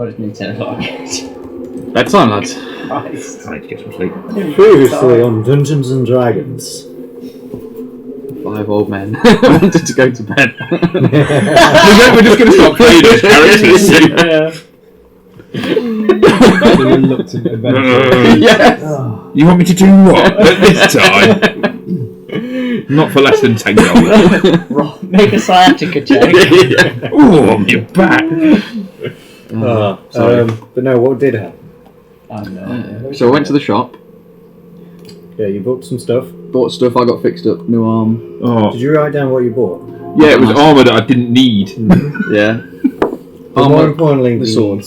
I just need 10 o'clock. Bedtime, lads. Christ. I need to get some sleep. Previously on Dungeons and Dragons. 5 old men wanted to go to bed. We're just going to start playing these characters. Reluctant adventure. Yeah. You want me to do what at this time? Not for less than $10. Make a sciatica check. Oh, on your back. But no, what did happen? Oh, no. So I went to the shop, Yeah, you bought some stuff. bought stuff, I got fixed up, new arm. Oh, Did you write down what you bought? yeah, it was armour that I didn't need. Yeah. But more Armour, importantly, the sword.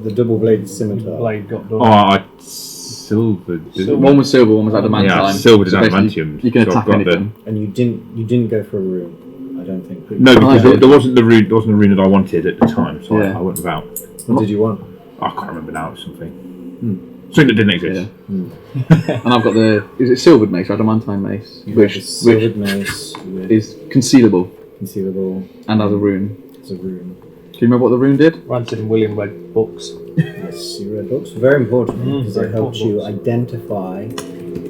the double-bladed scimitar. Blade got done. Oh, I silvered. Didn't one was silver, one was adamantine. Yeah, silvered is So basically, adamantium. You can so I've attack got anything. And you didn't go for a rune, I don't think. No, because I did. there wasn't the rune. There wasn't the rune that I wanted at the time, so Yeah. I went without. What did you want? I can't remember now. It's something. Something that didn't exist. Yeah. And I've got the is it silvered mace or adamantine mace, You got which the silvered mace with is concealable concealable and has a rune. as a rune. Do you remember what the rune did? Rancid and William read books. Yes, you read books. Very important because very it helps you important identify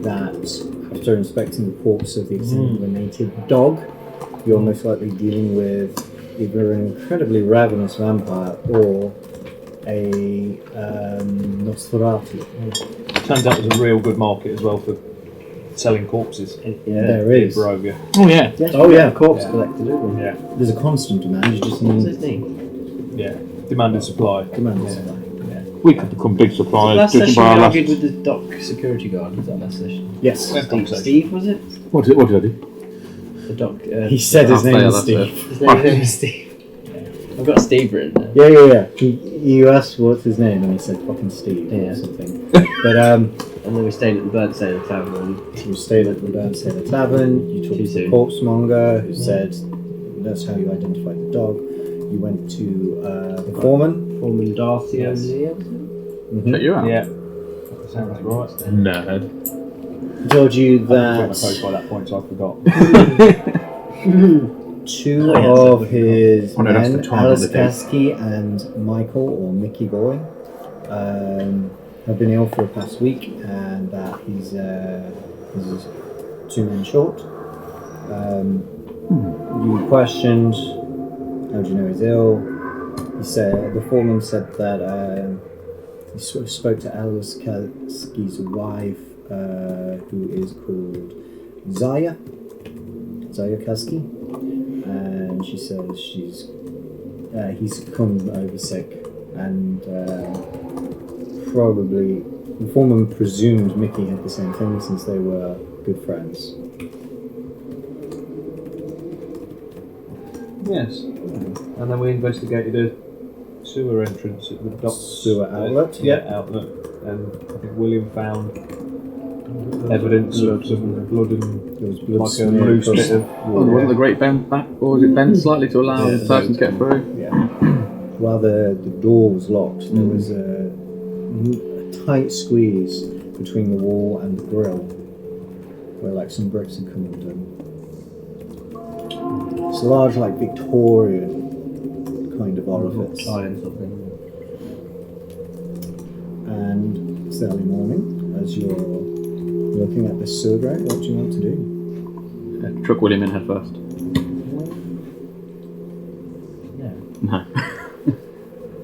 that after inspecting the corpse of the exsanguinated dog, you're most likely dealing with either an incredibly ravenous vampire or a Nosferatu. Turns out there's a real good market as well for selling corpses Yeah. There in is. Barovia. Oh yeah. Yes, Oh yeah, corpse Yeah. collector, don't we? Yeah, there's a constant demand. You just What's need his name? yeah. Demand and supply. demand. We could become big suppliers. Last Just session by we our argued last. with the dock security guard. Was that last session? Yes, Steve, was it? What did I do? The dock. he said his name Yeah, was that's Steve. His name was Steve. I've got Steve written there. Yeah. You asked what's his name, and he said fucking Steve Yeah. or something. But And then we stayed at the Burnt Sailor Tavern. you stayed at the Burnt Sailor Tavern. You talked Too to the soon. corpsemonger, who said that's how you identified the dog. You went to the foreman. Foreman Darcy Yes. O'Neill. Check you out. Yeah. That sounds right. Nerd. He told you I put my that code by that point, so I forgot. two of his Oh, no, that's men, the time on Alice the day. Kasky and Michael or Mickey Boy, have been ill for the past week, and that he's 2 men short. You questioned, how do you know he's ill? He said the foreman said that he sort of spoke to Alice Kasky's wife, who is called Zaya Kasky, and she says he's come over sick, and probably the foreman presumed Mickey had the same thing since they were good friends. Yes. And then we investigated a sewer entrance at the docks. Sewer outlet? Yeah, outlet. And I think William found evidence of some blood and There was blood like a smeared loose across bit of Oh, wasn't the great bend back, or was it bent slightly to allow Yeah, the person to get through? Yeah. While the door was locked, there was a tight squeeze between the wall and the grill, where like some bricks had come undone. It's a large, like Victorian kind of orifice. Iron something. And it's early morning as you're looking at this sewer grate. What do you want to do? Truck William in head first. Yeah. No.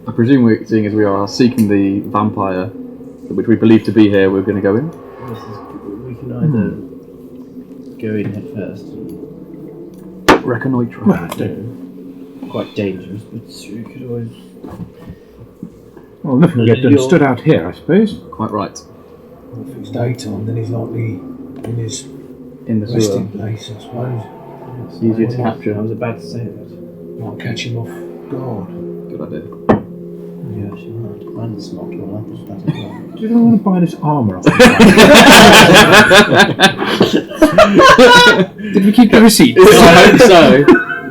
I presume we're seeing as we are seeking the vampire, which we believe to be here, we're going to go in. We can either go in head first. Reconnoitre. Quite dangerous, but we could always. Well, nothing will get done. Stood out here, I suppose. Quite right. Well, if it's daytime, then he's likely in his In the sewer. resting place, I suppose. It's easier to I capture. was about to say that. Might catch him off guard. Good idea. Yeah, she might. And it's not one up as bad as well. Do you not want to buy this armour off? Did we keep the receipt? So,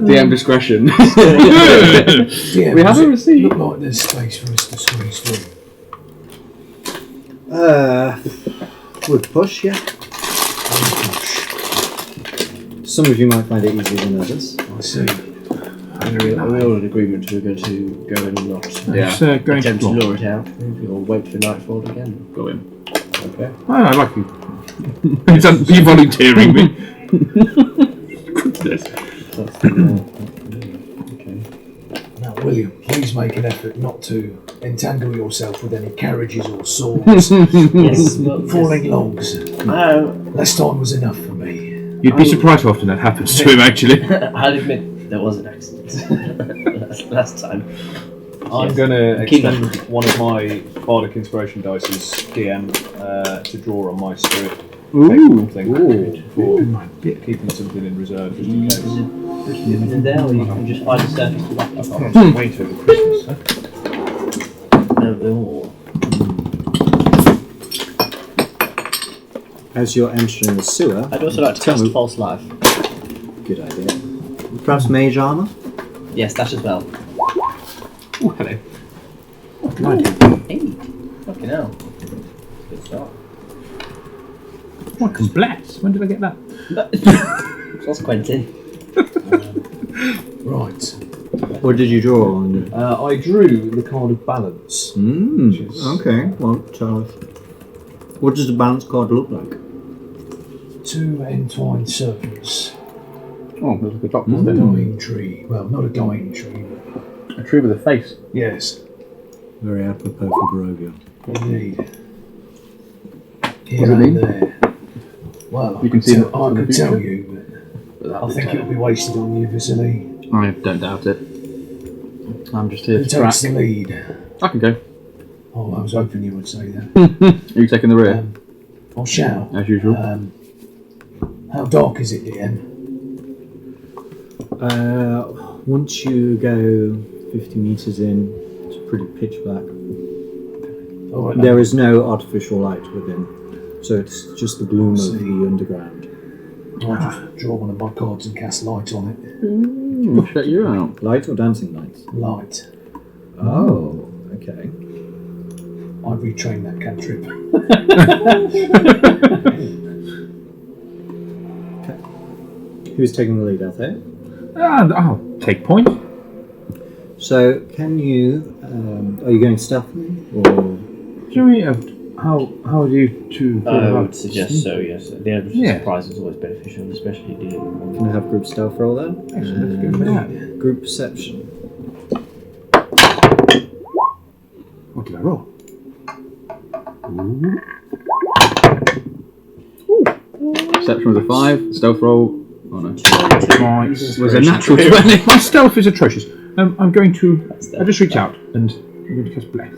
DM discretion. Yeah, We have does a it receipt. Look like there's space for us to squeeze through. Would push, yeah. Some of you might find it easier than others. I see. Are we all in agreement we're going to go and not Yeah. It's, going to attempt to explore. lure it out? Or wait for nightfall again? Go in. Okay. I like you. You volunteering me. Goodness. That's the, okay. Now, William, please make an effort not to entangle yourself with any carriages or swords, Yes, well, falling logs. yes. Less time was enough for me. You'd be surprised how often that happens to him, actually. I'll admit there was an accident last time. I'm Yes. going to Keep expend one of my Bardic Inspiration dice's DM to draw on my spirit. Ooh. Thing for keeping something in reserve just in case. Is it there, or you can just find a surface to back up on? Wait over Christmas, huh? As you're entering the sewer, I'd also like to cast False Life. good idea. Perhaps mage armor? Yes, that as well. Oh, hello. Hey, fucking hell. Good start. Oh, I can bless. When did I get that? That's Quentin. Right. What did you draw on? I drew the card of balance. Which is- Okay, well, tell us. What does the balance card look like? 2 entwined serpents. Oh, there's like a doctor A there. dying tree. Well, not a dying tree, but A tree with a face. yes, Very apropos for Barovia. indeed. What Here does it and mean? there. Well, You can see I the could tell future. you, but I think it would be wasted on you, Vasily. I don't doubt it. I'm just here Who to track. takes the lead? I can go. Oh, I was hoping you would say that. Are you taking the rear? I shall. As usual. How dark is it, DM? Once you go 50 meters in, it's pretty pitch black. Oh, right, There is no artificial light within, so it's just the gloom of See. the underground. I'll just draw one of my cards and cast light on it. Check you out. Light or dancing lights? Light. Oh, okay. I retrained that cantrip. Who's taking the lead out there? And I'll take point. So, can you? Are you going stealthily or? Joey, how do you two feel I about would suggest so, yes. The element of Yeah. surprise is always beneficial, especially dealing with one. Can I have group stealth roll then? Excellent, let's go for that. Group perception. What did I roll? Perception was a 5. Stealth roll. Oh no. My was a natural 20. My stealth is atrocious. I'm going to. I just reach out and I'm going to cast bless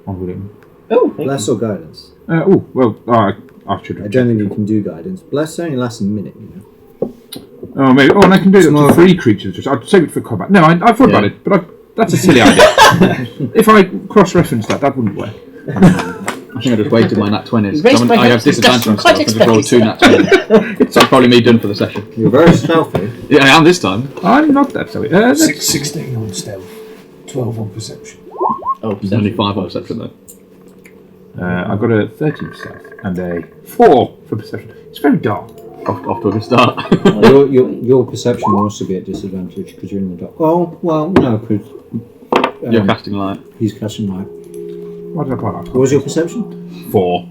on William. Oh, thank Bless or guidance? Oh well, I should. I don't think you can do guidance. Bless only lasts a minute, you know. Oh maybe. Oh, and I can do it Small. up to 3 creatures. Just I'd save it for combat. No, I thought about Yeah. it, but that's a silly idea. If I cross-reference that wouldn't work. I think I just wasted my nat 20s. Raised my I have hand, disadvantage on that's quite stealth. I just rolled 2 nat 20s. So it's probably me done for the session. You're very stealthy. Yeah, I am this time. I'm not that silly. 16 on stealth, 12 on perception. Oh, There's only 5 on perception though. I got a 13 stealth and a 4 for perception. It's very dark. Off to a good start. Your perception will also be at disadvantage because you're in the dark. Oh, well, no, because You're casting light. he's casting light. What did I put up? What was your perception? 4. I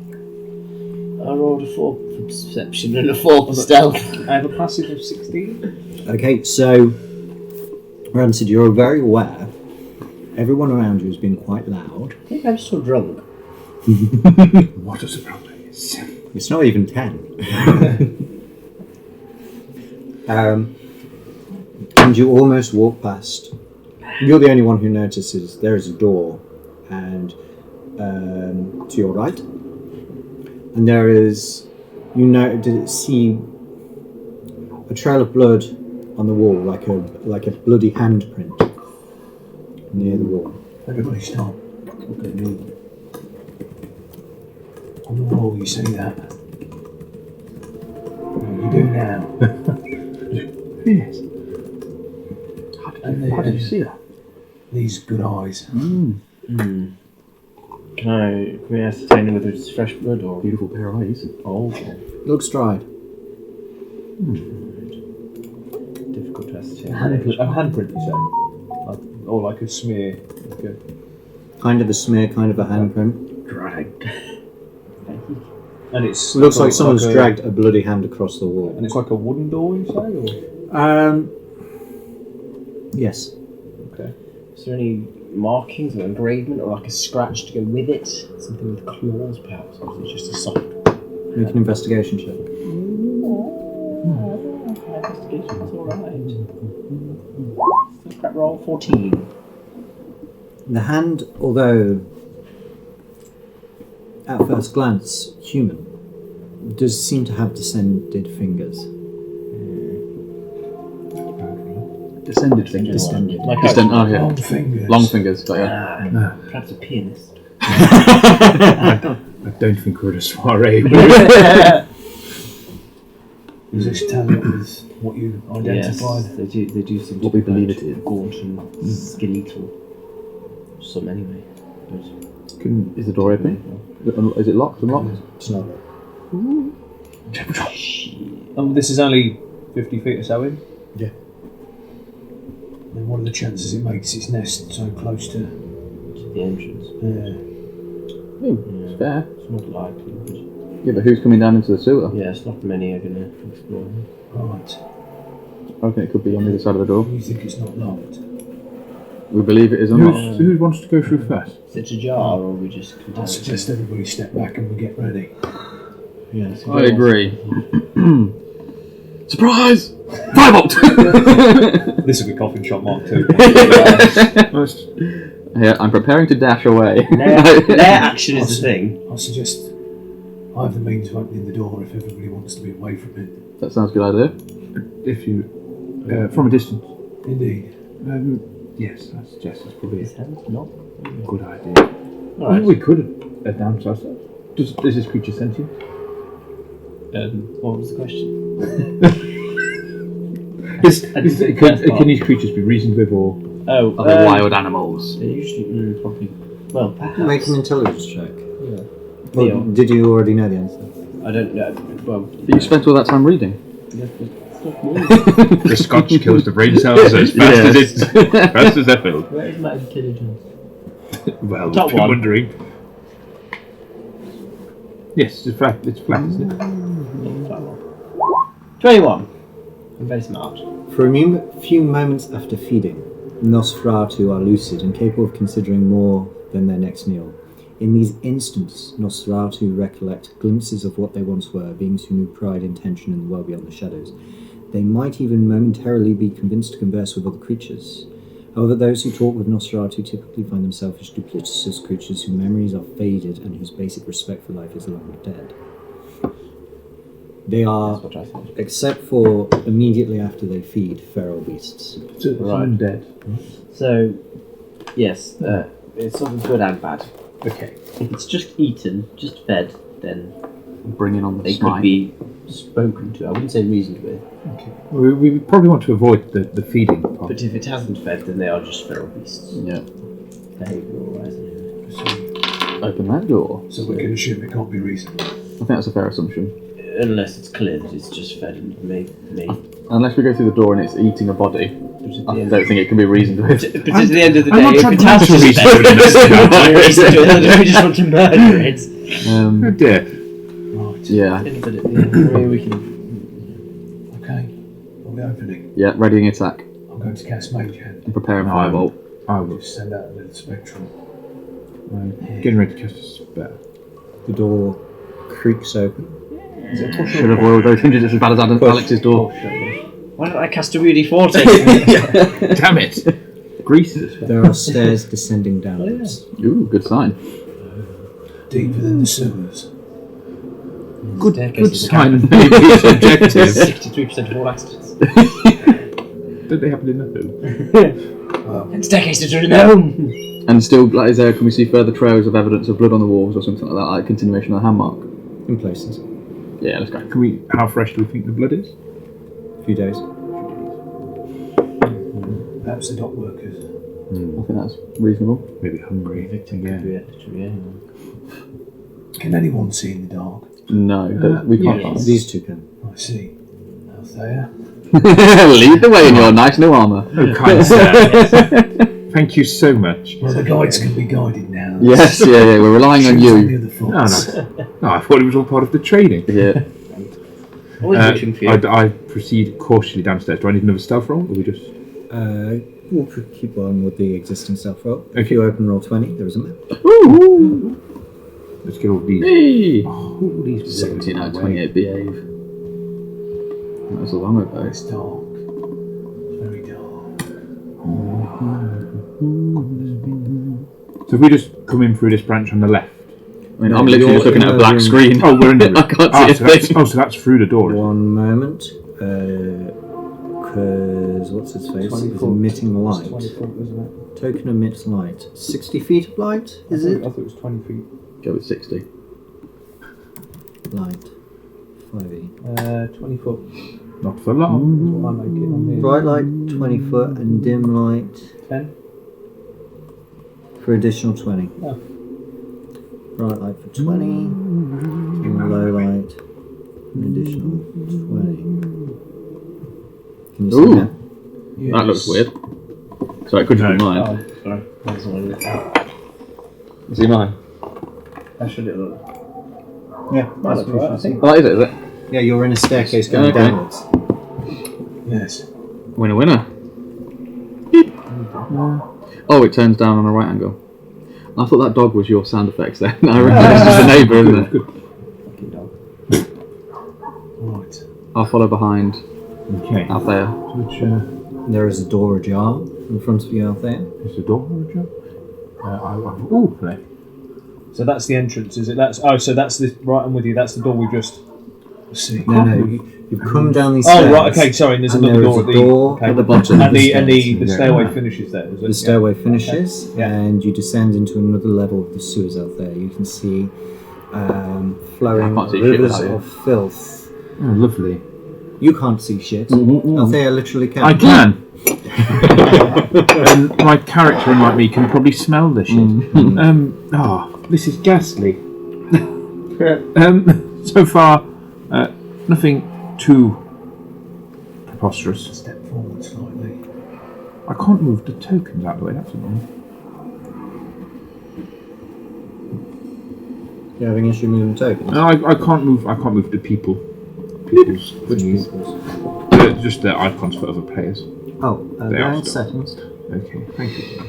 rolled a 4 for perception and a 4 for stealth. I have a passive of 16. Okay, so Rancid, you're very aware. Everyone around you has been quite loud. I think I'm still drunk. What a surprise. It's not even 10. And you almost walk past. You're the only one who notices there is a door, and to your right, and there is, see a trail of blood on the wall, like a bloody handprint near the wall. Everybody stop. Look at me. On the wall, you see that? You do now. Yes. And How did you see that? these good eyes. Can we ascertain whether it's fresh blood or... Beautiful pair of eyes. Oh, okay. Looks dried. difficult to ascertain. A handprint, you say? Or like a smear. Okay. Kind of a smear, kind of a handprint. Dragged. And it's Looks like someone's dragged a bloody hand across the wall. And it's like a wooden door, you say? Or? Yes. Okay. Is there any markings or engravement or like a scratch to go with it? Something with claws, perhaps, or is it just a soft? Make an investigation check. Investigation's alright. Crap roll 14. The hand, although at first glance human, does seem to have descended fingers. Descended fingers. Distended. Like Oh, yeah. Long fingers. Long fingers, got ya. perhaps a pianist. I don't think we're at a soiree. Does this tally up with what you identified? Yes, they do seem What to we be believe quite it is. gaunt and skeletal. Some anyway. But Is the door open? Is it locked? Unlocked? It's not. This is only 50 feet or so in? And what are the chances it makes its nest so close to? to the entrance. It's fair. It's not likely, but Yeah, but who's coming down into the sewer? yeah, it's not many are going to explore. Right. I reckon it could be on the other side of the door. You think it's not locked? We believe it is unlocked. Who wants to go through first? Is it ajar or we just I continue? suggest everybody step back and we get ready. Yeah, it's a I good agree. Surprise! Firebolt! This will be Coffin Shop Mark 2. Yeah, I'm preparing to dash away. Their action is the thing. I suggest I have the means of opening the door if everybody wants to be away from it. That sounds a good idea. If you, from a distance. Indeed. Yes, I suggest it's probably His hand's not. a good idea. Alright. We could announce ourselves. Is this creature sentient? What was the question? Can these creatures be reasoned with, or Oh, Are they wild animals? They usually probably. Well, perhaps. Make an intelligence check. Yeah. Or Yeah. did you already know the answer? I don't know. Well, But you spent all that time reading. it's not more. the Scotch kills the brain cells as fast as they're filled. Where is my intelligence? Well, Top I'm one. wondering. Yes, it's flat. It's flat, isn't it? 21. I'm very smart. For a few moments after feeding, Nosferatu are lucid and capable of considering more than their next meal. In these instants, Nosferatu recollect glimpses of what they once were, beings who knew pride, intention, and the world beyond the shadows. They might even momentarily be convinced to converse with other creatures. However, those who talk with Nosferatu typically find them selfish, duplicitous creatures whose memories are faded and whose basic respect for life is long dead. They are, That's what I thought. except for immediately after they feed, feral beasts. I'm dead. So, yes, it's sort of good and bad. Okay. If it's just eaten, just fed, then Bringing on the they smite. could be spoken to. I wouldn't say reasoned with. We probably want to avoid the feeding part. But if it hasn't fed, then they are just feral beasts. Yeah. Behavioural wise, anyway. So, Open that door. so we can assume it can't be reasonable. I think that's a fair assumption. Unless it's clear that it's just fed and made. Unless we go through the door and it's eating a body, But at I the end, don't think it can be reasoned with. but at the end of the I'm day, not if trying it to has just reason fed, with we just want to murder it. Oh dear. Right. Yeah. But at the end, I mean, we can. Okay. I'll be opening. Yeah, readying attack. I'm going to cast Mage Hand. And preparing No. firebolt. I will. Just send out a little spectrum. Getting ready to cast a spell. The door creaks open. Should have oiled those hinges. It's as bad as Alex's door. Why don't I cast a Rudy Forte? Damn it! Grease is a spell. There are stairs descending downwards. Ooh, good sign. Deeper than the sewers. Good sign. Maybe it's objective. 63% of all accidents. Don't they happen in the home? And staircase to the home. And still, like, can we see further trails of evidence of blood on the walls or something like that, like continuation of the hand mark? In places. Yeah, let's go. How fresh do we think the blood is? A few days. Perhaps the dock workers. I think that's reasonable. Maybe hungry. Victim Yeah. could be literally anyone. Can anyone see in the dark? No, but we can't. yes. These two can. I see. Althea. Lead the way in your nice new armour. Oh, kind sir. Thank you so much. Well, the guides can be guided now. Yes, yeah, we're relying on Choose any you. of the No, faults. no. I thought it was all part of the training. Yeah. Always looking for you. I proceed cautiously downstairs. Do I need another stealth roll, or we just? We'll keep on with the existing stealth roll. If Okay. you open roll 20, there is a map. Let's get all these. Hey. All these 17 out of 28, behave. That was a long ago. It's dark. It's very dark. So if we just come in through this branch on the left. I mean, I'm literally just looking at a black screen. Oh, we're in the I can't see a so that's, thing. so that's through the door. One moment. Because what's its face? It's emitting light. 20 foot, isn't it? Token emits light. 60 feet of light, is I it? thought it was 20 feet. Go with 60. Light. 5e. 20 foot. Not for long. That's what I make it on here. Bright light, 20 foot, and dim light 10. for additional 20. Oh. Bright light for 20, and low light, an additional 20. Can you see Ooh. that? Yes. That looks weird. So it could just be mine. Oh, sorry. That's what it is. See mine? How should it look? Yeah, That looks right, I think. Oh, is it? Is it? Yeah, you're in a staircase going Okay. downwards. Yes. Winner, winner. Oh, it turns down on a right angle. I thought that dog was your sound effects then. I realised it's the neighbour, isn't it? Fucking dog. Right. I'll follow behind Okay. Althea. Which There is a door ajar in front of you out there. is the door, Roger? Oh, play. So that's the entrance, is it? So that's the right. I'm with you. That's the door we just. See. No, you've come down these Oh stairs. right, okay. Sorry, and there's and another there is door a door at the bottom and of the the stairs. stairway Yeah. finishes there. Is it? The stairway finishes, Yeah. and you descend into another level of the sewers out there. You can see flowing I can't see shit rivers without you. of filth. Oh, lovely. You can't see shit. Althea literally can. I can. And my character, unlike me, can probably smell the shit. This is ghastly. So far, nothing too preposterous. Step forward slightly. I can't move the tokens out of the way. That's annoying. You're having issue moving tokens. No, I can't move. I can't move the people. People's Which thingies. people's? Just the icons for other players. Oh, They they're are in still- settings. Okay, thank you.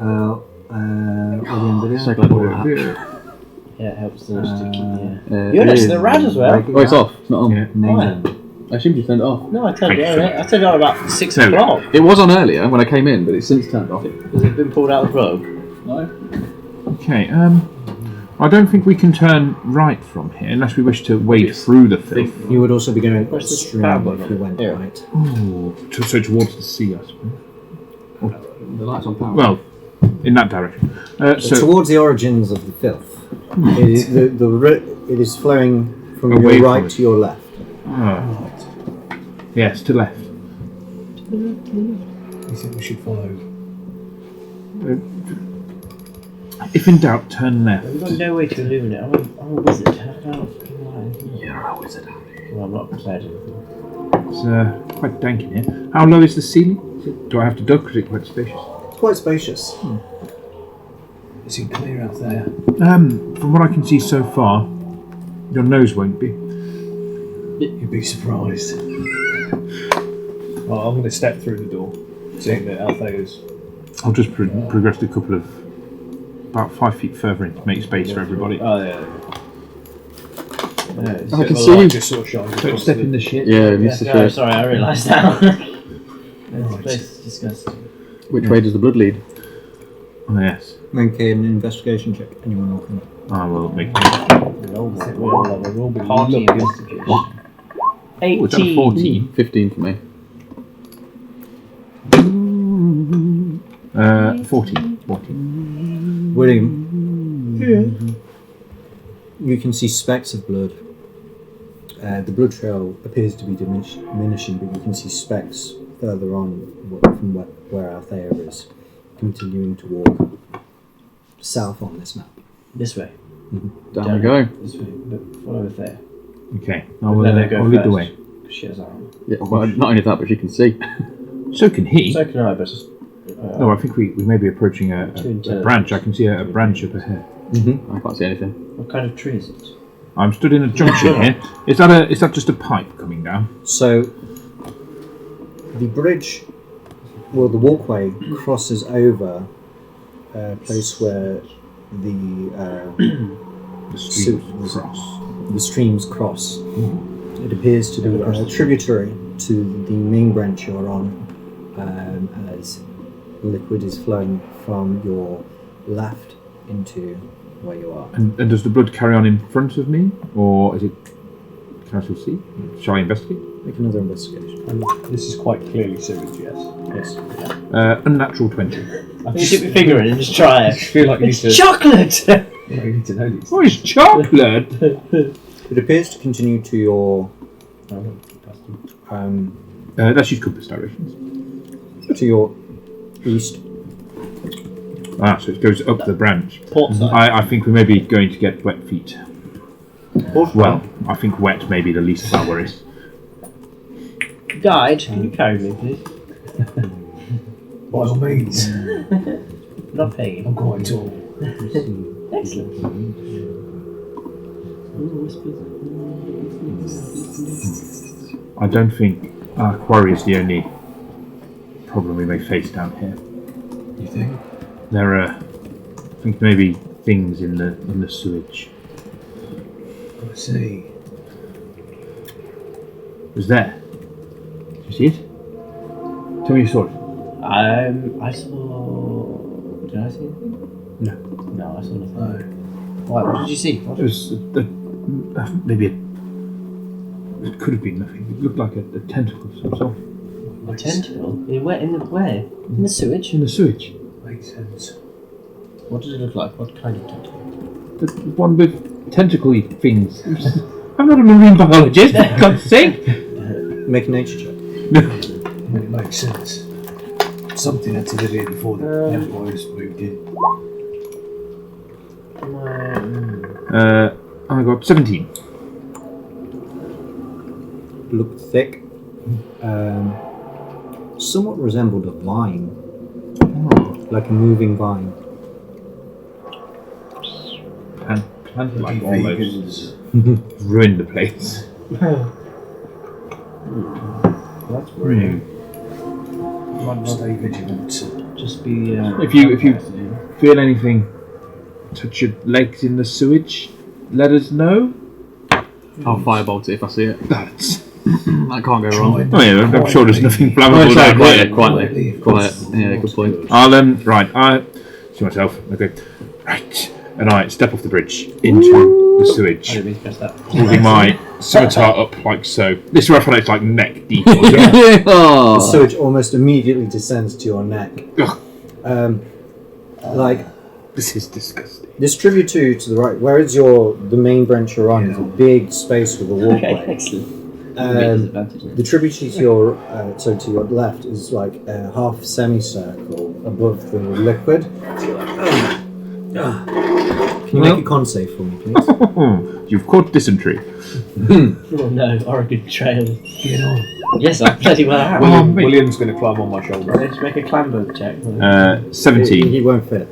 Audio and So video. glad we got Yeah, it helps them to keep that. You're next to the rad as well. Oh, it's off. It's not on. Yeah. Name. I assumed you turned it off. No, I turned it Thank on. you. I turned it on about 6 No. o'clock. It was on earlier when I came in, but it's since turned off. Has it been pulled out of the plug? No. Okay. I don't think we can turn right from here unless we wish to wade through the filth. You would also be going Where's the upstream power if button? you went Here. right. Ooh, so towards the sea, I suppose. The light's on power. Well, in that direction. So Towards the origins of the filth. It is, it is flowing from Away your from right it. to your left. yes, to left. You think we should follow? If in doubt, turn left. We've got no way to illuminate. I'm a wizard. How can I? You're a wizard. Well, I'm not prepared anything. It's quite dank in here. How low is the ceiling? Do I have to duck or is it quite spacious? It's quite spacious. Is it clear out there? From what I can see so far, your nose won't be. You'd be surprised. Well, I'm going to step through the door, seeing that Althea's. I'll just progress a couple of about 5 feet further in to make space for everybody. Oh yeah. I can The see light you. just sort of shines Don't across step the- in the shit. Yeah, Mr. No, Shirt. sorry, I realised that. This place is disgusting. Which way does the blood lead? Oh, yes. Make an investigation check. Anyone walking? I will make We'll all be Party looking. investigation. Oh, it's at a 18. 14. 15 for me. 14. William. You can see specks of blood. The blood trail appears to be diminishing, but you can see specks further on from where Althea is, continuing to walk south on this map. This way. Down we go. This way. Look, follow us there. Okay, I No, will no, go I'll lead the first. way. She has armor. Yeah, well, not only that, but she can see. So can he. So can I, but No, I think we may be approaching a intelligence. branch. I can see a branch up ahead. I can't see anything. What kind of tree is it? I'm stood in a junction here. Is that just a pipe coming down? So the bridge, well, the walkway crosses over a place where The street cross. the streams cross. It appears to be a tributary to the main branch you're on, as liquid is flowing from your left into where you are. And does the blood carry on in front of me, or is it? Can I still see? Shall I investigate? Make another investigation. this is quite clearly sewage, yes. Yes. Unnatural 20. I You think dip your finger in and just try I it. feel like you need to. Chocolate! You need to know these. Oh, it's chocolate! It appears to continue to your Let's use compass directions. east. Ah, so it goes up the branch. Port side. I think we may be going to get wet feet. Well, I think wet may be the least of our worries. Guide, can you carry me, please? By all means, I'm not paying I'm you. quite tall. Excellent. I don't think our quarry is the only problem we may face down here. You think? There are, I think, maybe things in the sewage. I see. It was there. Did you see it? Tell me you saw it. I saw. Did I see anything? No. No, I saw nothing. No. Why? What did you see? What? It was maybe it could have been nothing. It looked like a tentacle of some sort. A tentacle? Where? In the sewage? In the sewage. Makes sense. What did it look like? What kind of tentacle? The one with tentacle-y things. I'm not a marine biologist, for God's sake. Make a nature check. It makes sense. Something had to live here before the empires moved in. I got 17. Looked thick. Somewhat resembled a vine. Like a moving vine. Plant-like Bloody almost. vegans. Ruined the place. That's weird. Stay vigilant. Just be. If you feel anything, touch your legs in the sewage, let us know. I'll firebolt it if I see it. That's. That can't go wrong. Oh yeah, I'm sure there's nothing Oh, flammable sorry, down quiet, here. quietly. Quiet. Yeah, good point. I'll I see myself. Okay, right, and I step off the bridge into the I sewage, didn't mean to press that. holding my scimitar up like so. This is where I find it's like neck deep. The Oh. sewage almost immediately descends to your neck. Ugh. Like This is disgusting. this tributary to the right, whereas the main branch you're on is a big space with a Okay, walkway. excellent. The tributary to your to your left is like a half semicircle above the liquid. Can you make a con save for me, please? You've caught dysentery. Oh no, Oregon Trail. Get on. Yes, I bloody well have. mate. William's going to climb on my shoulder. Let's make a clamber check. 17. He won't fit.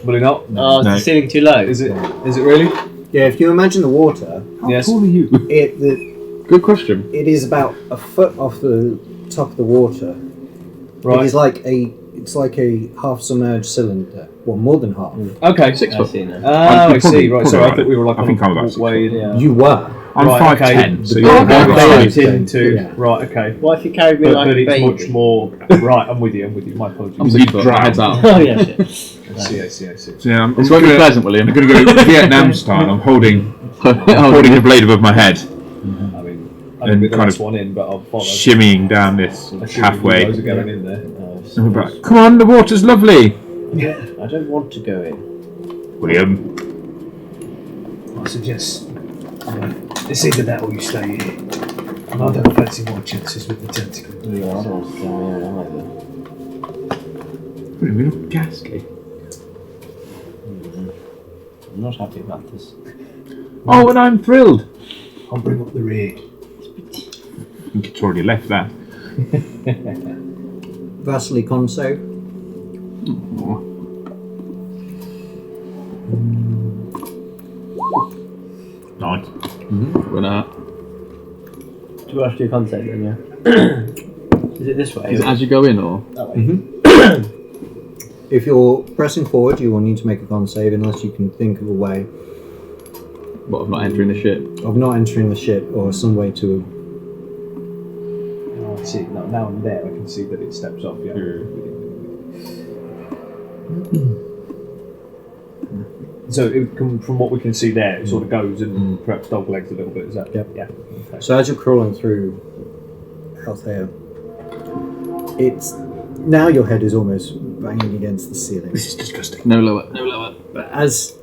Will he not? Oh, is No. the ceiling too low? Is it? Is it really? Yeah, if you imagine the water, How Yes. tall are you? Good question. it is about a foot off the top of the water. Right. It is like a half submerged cylinder. Well, more than half. Okay. 6 I foot. see now. Oh, I You're see. probably Right. So I right. thought we were like I on think a I'm about 6 walkway. foot. Yeah. You were. I'm Right, 5'10", okay. so Oh, you're okay. about Right, 5'10". into Yeah. right. Okay. What if you carried me like But a it's baby? much more. Right. I'm with you. My apologies. I'm You 6 foot. drown. My head's out. Oh yeah, shit. I see. I see. So yeah, I'm This won't be gonna, pleasant, William. I'm going to go Vietnam style. I'm holding the blade above my head, I mean, I And didn't be the kind last of one in, but I'll follow. shimmying down this Assuming halfway. You guys are going in there. And we're back. Come on, the water's lovely. I don't want to go in. William, I suggest it's either that or you stay here. And I don't fancy my chances with the tentacle. Yeah, I don't want to go in either. William, you look ghastly. I'm not happy about this. Oh, and I'm thrilled. I'll bring up the rear. think it's already left that. Vasily con save. Nice. We're not. Do you have to do contact then, yeah? Is it this way? Is it as you go in, or? That way. If you're pressing forward, you will need to make a con save unless you can think of a way What, of not entering the ship? of not entering the ship or some way to. Oh, I see. Now I'm there. I can see that it steps off. Yeah. So from what we can see there, it sort of goes and perhaps dog legs a little bit. Is that? Yep. Yeah. Okay. So as you're crawling through Althea, it's now your head is almost banging against the ceiling. This is disgusting. No lower. No lower. But as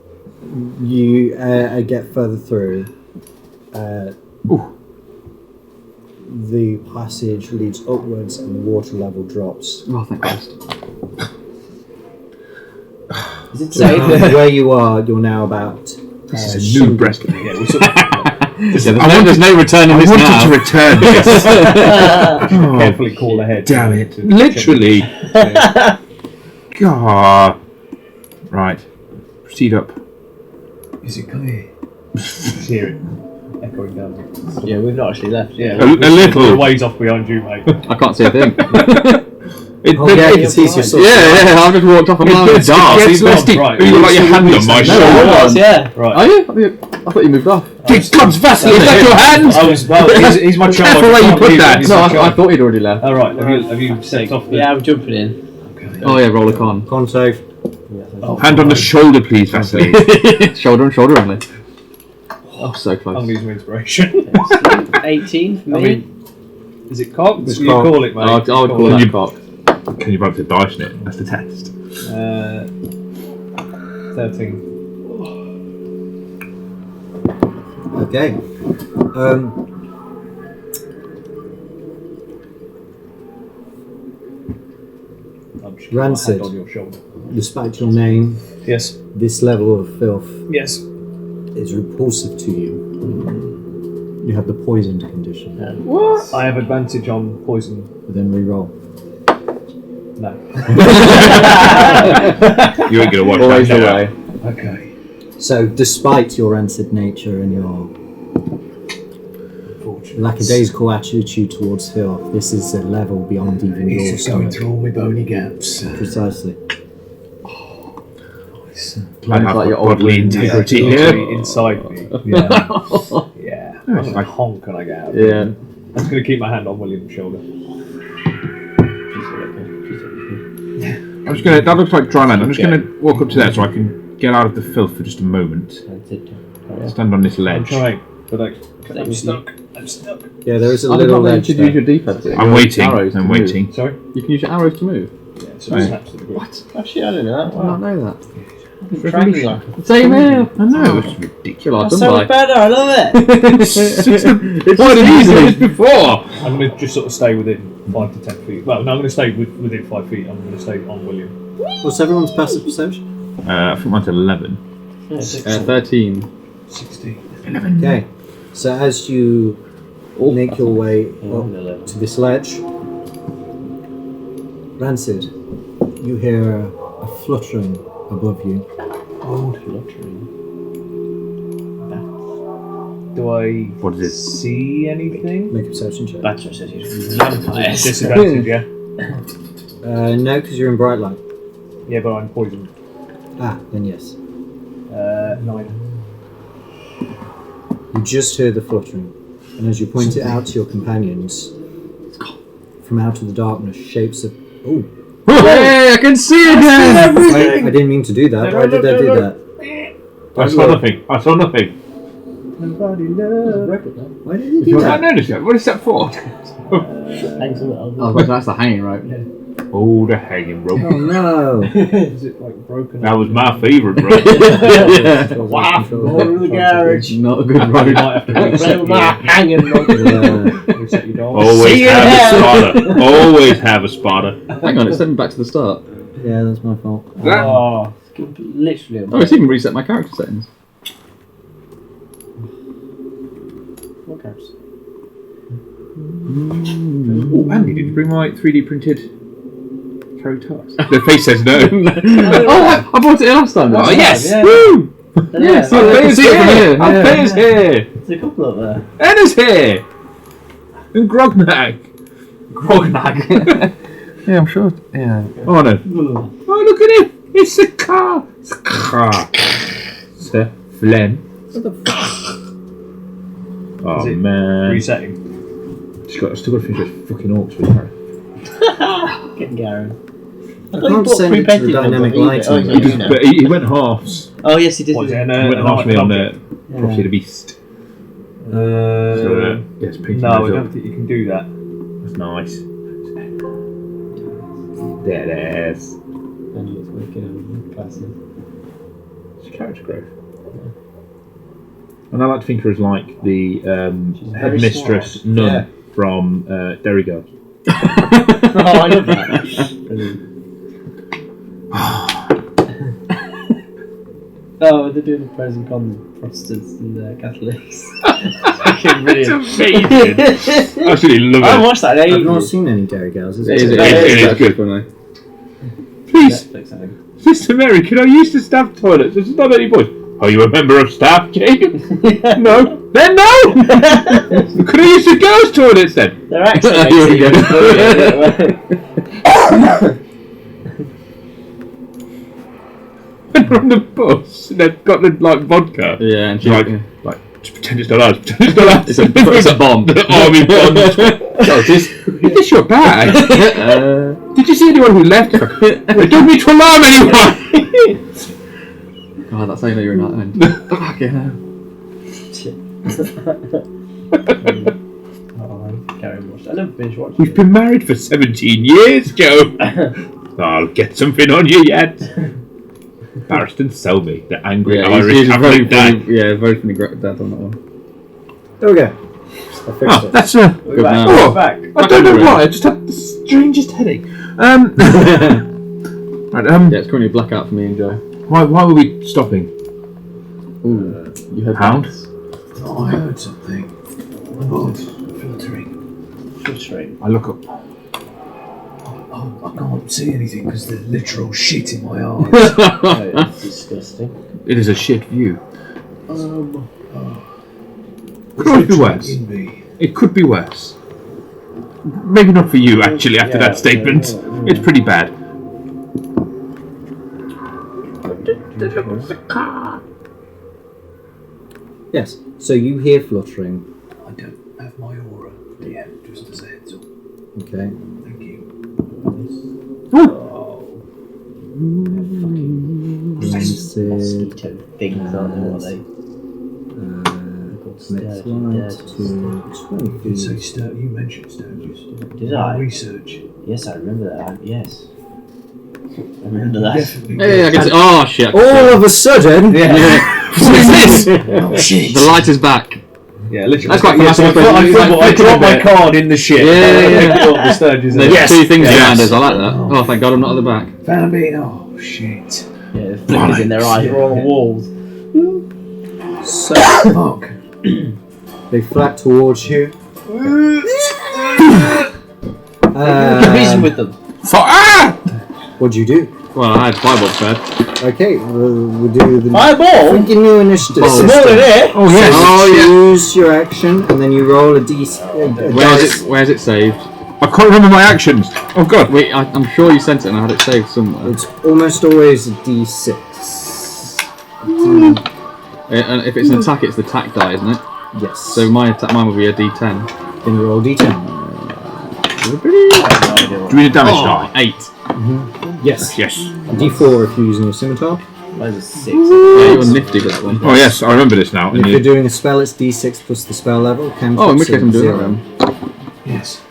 you get further through, the passage leads upwards and the water level drops. Oh, thank Christ. Is it safe? Where you are, you're now about. This is a new breast. Yeah, we sort of There's no returning this now. to return this. carefully call ahead. Damn it. to Literally. check the- God. Right. Proceed up. Is it clear? Just hear it echoing down. Yeah, we've not actually left. Yeah, A little. We're a ways off behind you, mate. I can't see a thing. Oh yeah, you can see your sword. Yeah, I've just walked off a mile in the dark. It's nasty. right. You got your hand on my No, shoulder. hold on. Yeah. Right. Are you? I thought you moved off. Here comes Vasily. Is that your hand? I was, well, he's my child. Careful where you put that. No, I thought he'd already left. All right. Have you stepped off the? Yeah, I'm jumping in. Oh yeah, roll a con. Con save. Hand on the shoulder, please, Vasily. Shoulder and shoulder only. Oh, so I'm close. gonna use my inspiration. 18 for me. I mean, is it cocked? It's You cocked. call it, mate. I would call it. that cock. Can you bump the dice in it? That's the test. 13. Okay. I'm just Rancid. hand on your shoulder. Despite your name, Yes. this level of filth Yes. is repulsive to you. You have the poisoned condition. I have advantage on poison. But then re-roll. No. You ain't gonna watch Always that. away. Okay. So, despite your rancid nature and your lackadaisical attitude towards filth, this is a level beyond even He's your just going stomach. through all my bony gaps. Precisely. I have like your old bodily wounds. integrity Literally here. inside me. Yeah. Yeah. I'm it's gonna like- honk when I get out. Yeah. I'm just gonna keep my hand on William's shoulder. I'm just gonna. That looks like dry land. I'm just gonna walk up to there so I can get out of the filth for just a moment. Stand on this I'm ledge. trying, but I'm you. stuck. I'm stuck. Yeah, there is a I did little not know you ledge could there. use your D-pad to. I'm your waiting. arrows to I'm move. waiting. Sorry? You can use your arrows to move. Yeah, so Right. it snaps to the ground. Actually, I didn't know that. I did not know that. Triangular. Same here. I know, it's ridiculous. That's So much better, I love it. It's quite as easy as before. I'm going to just sort of stay within 5 to 10 feet. Well, no, I'm going to stay within 5 feet. I'm going to stay on William. What's everyone's passive perception? I think mine's 11. 13. 16. Okay. So as you make your way up to this ledge, Rancid, you hear a fluttering above you. Do I What is it? see anything? Make a perception check. That's what says vampires. Disadvantage, yeah? No, because you're in bright light. Yeah, but I'm poisoned. Ah, then yes. 9. You just hear the fluttering, and as you point it out to your companions, from out of the darkness, shapes of. Oh, Hey, I can see it again! I didn't mean to do that. Why did I do that? I saw nothing. I saw nothing. Why did you do I that? noticed that. What is that for? Oh, that's the hanging rope. Oh, the hanging rope. Oh no! Is it like broken? That was my favourite rope. Yeah. Wow, go to the garage. Not a good You rope. might have to reset My hanging rope. reset your door. Always See you have in a spotter. Always have a spotter. Hang on, it's sent me back to the start. Yeah, that's my fault. Oh, Literally. Oh, it's even reset my character settings. Oh, Andy, did you bring my 3D printed Caritas? The face says no. Oh, I brought it in last time. Oh, yes! Yeah. Woo! Yes, Our player's see it from here! here. Our player's here! There's a couple up there. Anna's here! And Grognag! Grognag. Yeah, I'm sure. Yeah. Oh no. Oh, look at him! It's a car! It's a car! It's a Flem. What the fuck? Oh Is it man. Resetting. Still got to finish those fucking orcs with Harry. Getting Garen. I can't send it to the dynamic lighting. Oh, yeah. But he went halves. Oh yes, he did. What, He an went halves me on object? Prophecy of the Beast. So, yes, painting No, I those don't up. think you can do that. That's nice. There it is. And it's wicked and classic. It's character growth. And I like to think of her as like the very headmistress smart. nun Yeah. from Derry Girls. Oh, I love that. Brilliant. Oh, they're doing the pros and cons, Protestants and Catholics. Fucking brilliant. It's amazing. I absolutely love I haven't it. watched that in I've not ages. seen any Dairy Girls. Is It is, it? It is actually good. funny. Please, Netflix, I think. Sister Mary, can I use the staff toilets? There's not any boys. Are you a member of staff, Jacob? No. Then no! Could I use the girls' toilets then? Their accent You makes it already even funnier. When we're on the bus, they've got the like vodka. Yeah, and she Like, just pretend it's not us. Pretend it's not us. it's a bomb. The army bomb. Oh, is Is this your bag? this? Did you see anyone who left? I don't need to alarm anyone. God, that's how you know you're not in. Fucking hell. Oh, Garen watched. I never finished watching. We've been married for 17 years, Joe. I'll get something on you yet. Barristan Selby, the angry Yeah, Irish he's very Catholic dad. funny. Yeah, very funny dad on that one. There we go. I fixed Oh, it. that's a. We're Good back. man. Oh. We're back. I don't know why. I just had the strangest headache. Right, Yeah, it's currently a blackout for me and Joe. why were we stopping? Ooh, you heard Hound? that? Oh, I heard something. Oh, filtering. Filtering. I look up. Oh, I can't see anything because there's literal shit in my eyes. Oh, it's disgusting. It is a shit view. Could There's always be no worse. in me. It could be worse. Maybe not for you, actually, after Yeah, that statement. yeah. It's pretty bad. Yes. So you hear fluttering. I don't have my aura. Yeah, just as a heads up. Okay. Thank you. Mosquito things, aren't they? What are they? Next one to You say 20. you mentioned Sturgis. Did I? Research. Yes, I remember that. Yes. I remember that. Definitely. Hey, I can see. Oh shit! I can see All it. of a sudden, What is this? Oh shit! The light is back. Yeah, literally. That's quite yeah, so fantastic. I It's like I flicking dropped a my bit. card in the shit. Yeah. I got the Sturgis. There's Yes. two things Yes. behind us. I like that. Oh, thank God I'm not at the back. Found me. Oh shit. Yeah, the flickers in their eyes were on the walls. so Fuck. they flat towards you. Reason with them. What do you do? Well, I had fireball prepared. Okay, we'll do the Fireball? freaking new initiative Oh, system. More than it. Oh, yes. Oh, yeah. Choose your action, and then you roll a Where's it saved? I can't remember my actions. Oh, God. Wait, I'm sure you sent it and I had it saved somewhere. It's almost always a d6. And if it's an attack, it's the attack die, isn't it? Yes. So mine will be a D10. then you roll d10. Do we need a damage die? 8. Yes. Yes. d4 if you're using your scimitar. Mine's a 6. Yeah, you're nifty with that one. Oh, yes, I remember this now. And if you're doing a spell, it's d6 plus the spell level. Oh, in which case I'm doing it then. Yes.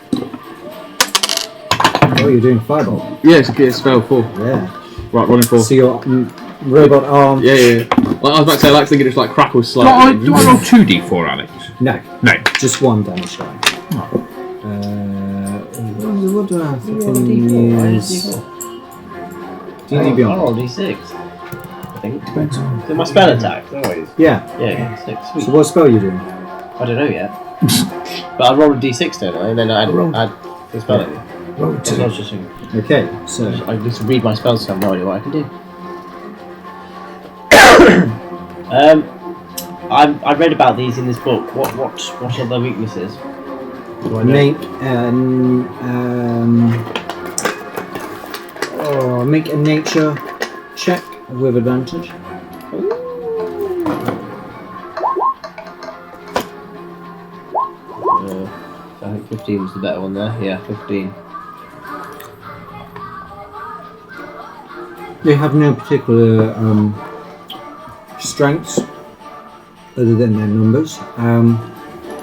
Oh, you're doing fireball. Yeah, it's a spell 4. Yeah. Right, rolling 4. So your robot arm. Yeah. Well, I was about to say, I like to think it just like crackles Do I slightly. roll 2d4, Alex? No, No. just one damage die. What do I have to use? D&D I Beyond. rolled D6. I think. Depends on. So my spell attack, always. Yeah. Yeah, 6. Sweet. So what spell are you doing? I don't know yet. But I roll a d6, don't I? And then I add the spell at me. Roll That's what I was just 2. thinking. Okay, so I just read my spells, so I have no idea what I can do. I read about these in this book. What are their weaknesses? Do I know? make a nature check with advantage. I think 15 was the better one there. Yeah, 15. They have no particular strengths other than their numbers.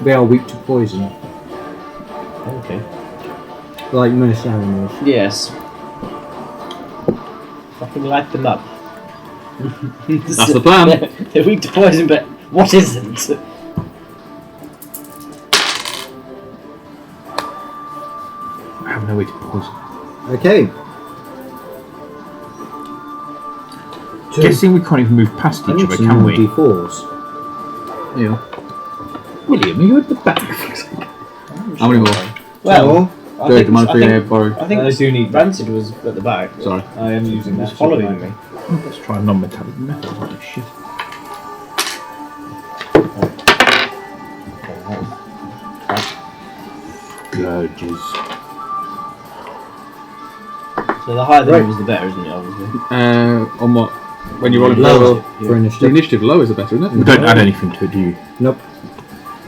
They are weak to poison, Okay. like most animals. Yes. Fucking light them up. That's the plan. They're weak to poison, but what isn't? I have no way to poison. Okay, Guessing we can't even move past I each need other, some can more we? D4s. Yeah. William, are you at the back? How many more? Well, I Go think, to I think, borrow. I think I do need. Rancid was at the back. Sorry. I am using He was that. following me. Let's try a non-metallic metal. What the shit? Gurges. So the higher the Right. numbers, the better, isn't it? Obviously. On what? When you're rolling Lower for for the initiative. initiative, low is the better, isn't We it? don't add anything to it, do you? Nope.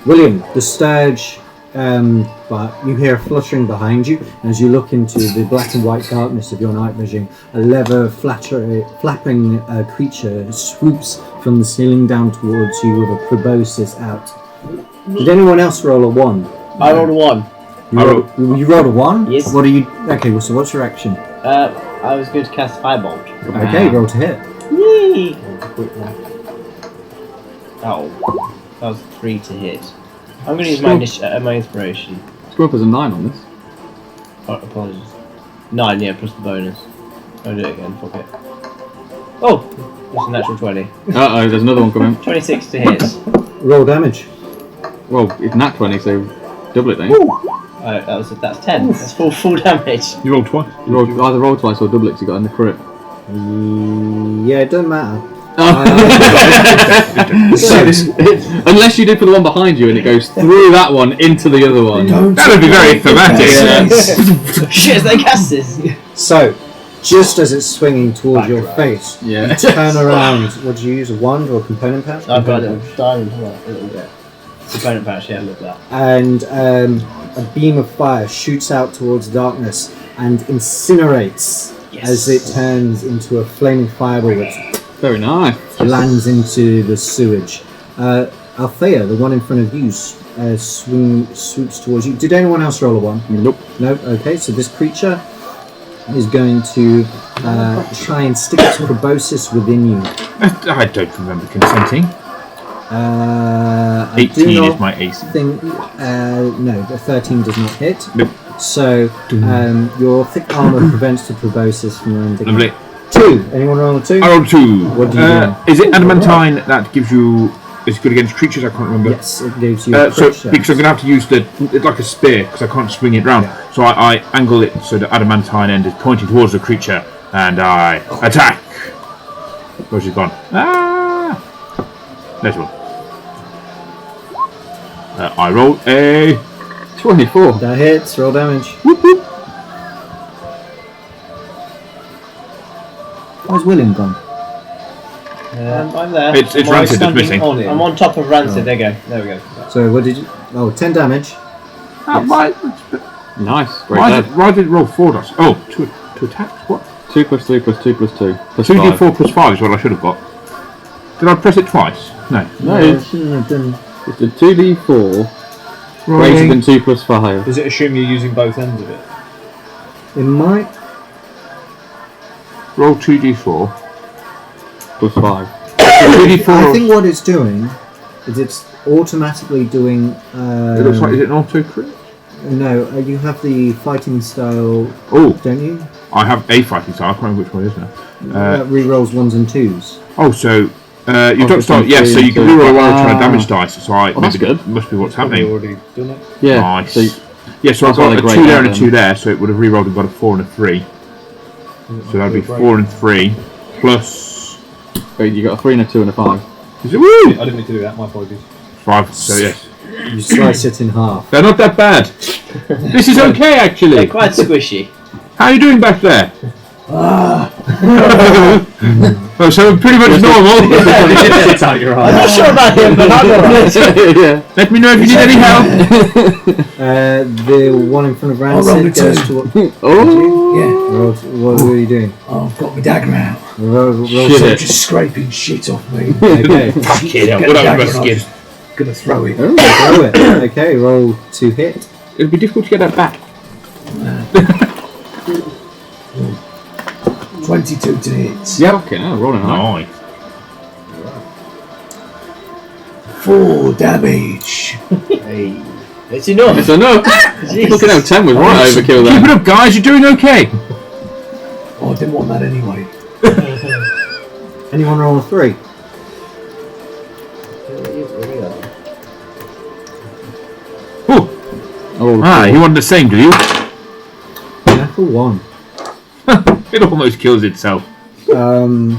William, the sturge, but you hear a fluttering behind you as you look into the black and white darkness of your night vision. A leather flapping creature swoops from the ceiling down towards you with a proboscis out. Did anyone else roll a 1? I rolled a 1. You rolled a 1? Yes. What are you? Okay, well, so what's your action? I was going to cast Firebolt. Okay, roll to hit. Yay! Oh, that was 3 to hit. I'm going to use my inspiration. Screw up as a 9 on this. Oh, apologies. 9, yeah, plus the bonus. I'll do it again, fuck it. Oh! It's a natural 20. Uh-oh, there's another one coming. 26 to hit. Roll damage. Well, it's nat 20, so double it, don't you? Oh, that's 10. That's full damage. You rolled twice. You either roll twice or double it 'cause you got in the crit. Yeah, it doesn't matter. Unless you did for the one behind you and it goes through that one into the other one. That would be very thematic. Shit, they cast this! So, just as it's swinging towards your face, Yeah. you turn around. What do you use? A wand or a component pouch? I've got a little diamond, a little bit. Component patch, yeah, look at that. And a beam of fire shoots out towards darkness and incinerates as it turns into a flaming fireball that Very nice. lands into the sewage. Althea, the one in front of you, swoops towards you. Did anyone else roll a 1? Nope. No? Okay, so this creature is going to try and stick its proboscis within you. I don't remember consenting. I do 18 not is my AC. think, no, the 13 does not hit. Nope. So your thick armor prevents the proboscis from landing. Lovely. 2. Anyone roll a 2? I rolled 2. What do you do? Is it adamantine that gives you... Is good against creatures? I can't remember. Yes, it gives you. So, crit because I'm going to have to use it's like a spear, because I can't swing it round. So I angle it so the adamantine end is pointing towards the creature, and I attack. Where's it gone? Ah! There's one. I roll a... 24. That hits. Roll damage. Whoop, whoop. Where's William gone? I'm there. It's Am I Rancid that's standing missing. on it? I'm on top of Rancid, there you go. There we go. So what did you? Oh, 10 damage. Why Nice. Great dad. did it roll 4 dice? Oh, two attacks? What? 2 plus 3 plus 2 plus 2. Plus 2d4 5. plus 5 is what I should have got. Did I press it twice? No. No, it's shouldn't have done. a 2d4 greater than 2 plus 5. Does it assume you're using both ends of it? It might. Roll 2d4. Plus 5. 2d4. I think what it's doing is it's automatically doing. It looks like, is it an auto crit? No, you have the fighting style, Oh, don't you? I have a fighting style. I can't remember which one it is now. That re-rolls 1s and 2s. Oh, so You don't start. Yeah, so you can reroll a roll trying to damage dice. So I that's maybe good. must be what's Probably happening. already done it. Yeah. Nice. So Yeah, so I've That's why got a they're 2 great there and a at 2 there, so it would have rerolled and got a 4 and a 3. So that'd be 4 and 3 plus. wait, you got a 3 and a 2 and a 5. Is it woo? I didn't mean to do that. My apologies. 5. So yes, You slice it in half. they're not that bad. This is okay They're actually. quite squishy. How are you doing back there? Oh, so pretty much normal. It's out your I'm eye. not sure about him, but I'm alright. Yeah. Let me know if you need any help. The one in front of roll Rancid a goes two. to. Oh. Roll, what are you doing? Oh, I've got my dagger out. Roll Shit. So just scraping shit off me. Okay. Fucking hell, Get what the up dagger with and my I'm skin? just gonna throw it. Oh, throw it. Okay, roll to hit. It'll be difficult to get that back. 22 to hit. Yeah. Okay. Oh, rolling high. Nice. 4 damage. Hey. It's enough. It's enough. Jesus. Fucking hell, 10 was right overkill Keep it there. up, guys. You're doing okay. Oh, I didn't want that anyway. Anyone roll a 3? Oh, I rolled a you wanted the same, do you? Natural 1. It almost kills itself. And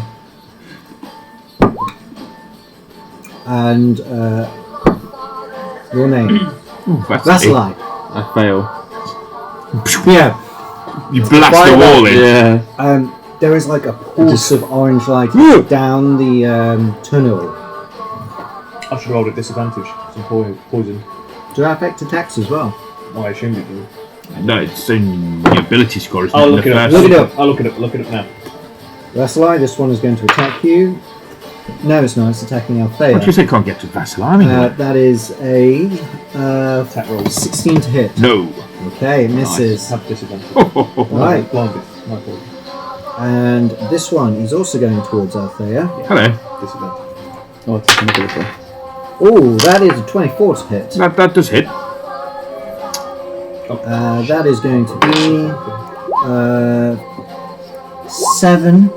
your name? That's Vasselite. I fail. Yeah. You blast the wall in. Yeah. There is like a pulse of orange light down the tunnel. I should roll at disadvantage. Some poison. Do that affect attacks as well? Well, I assumed it did. No, it's in the ability score. Isn't I'll it? look The it up. first- Look it up. I'll look it up. Look it up now. Vasselite, this one is going to attack you. No, it's not. It's attacking Althea. What you say can't get to Vasselami? That is a Attack roll. 16 to hit. No. Okay, it misses. Have disadvantage. Right. Blinded. My fault. And this one is also going towards Althea. Hello. Disadvantage. Oh, it's a this one. Oh, that is a 24 to hit. That does hit. That is going to be 7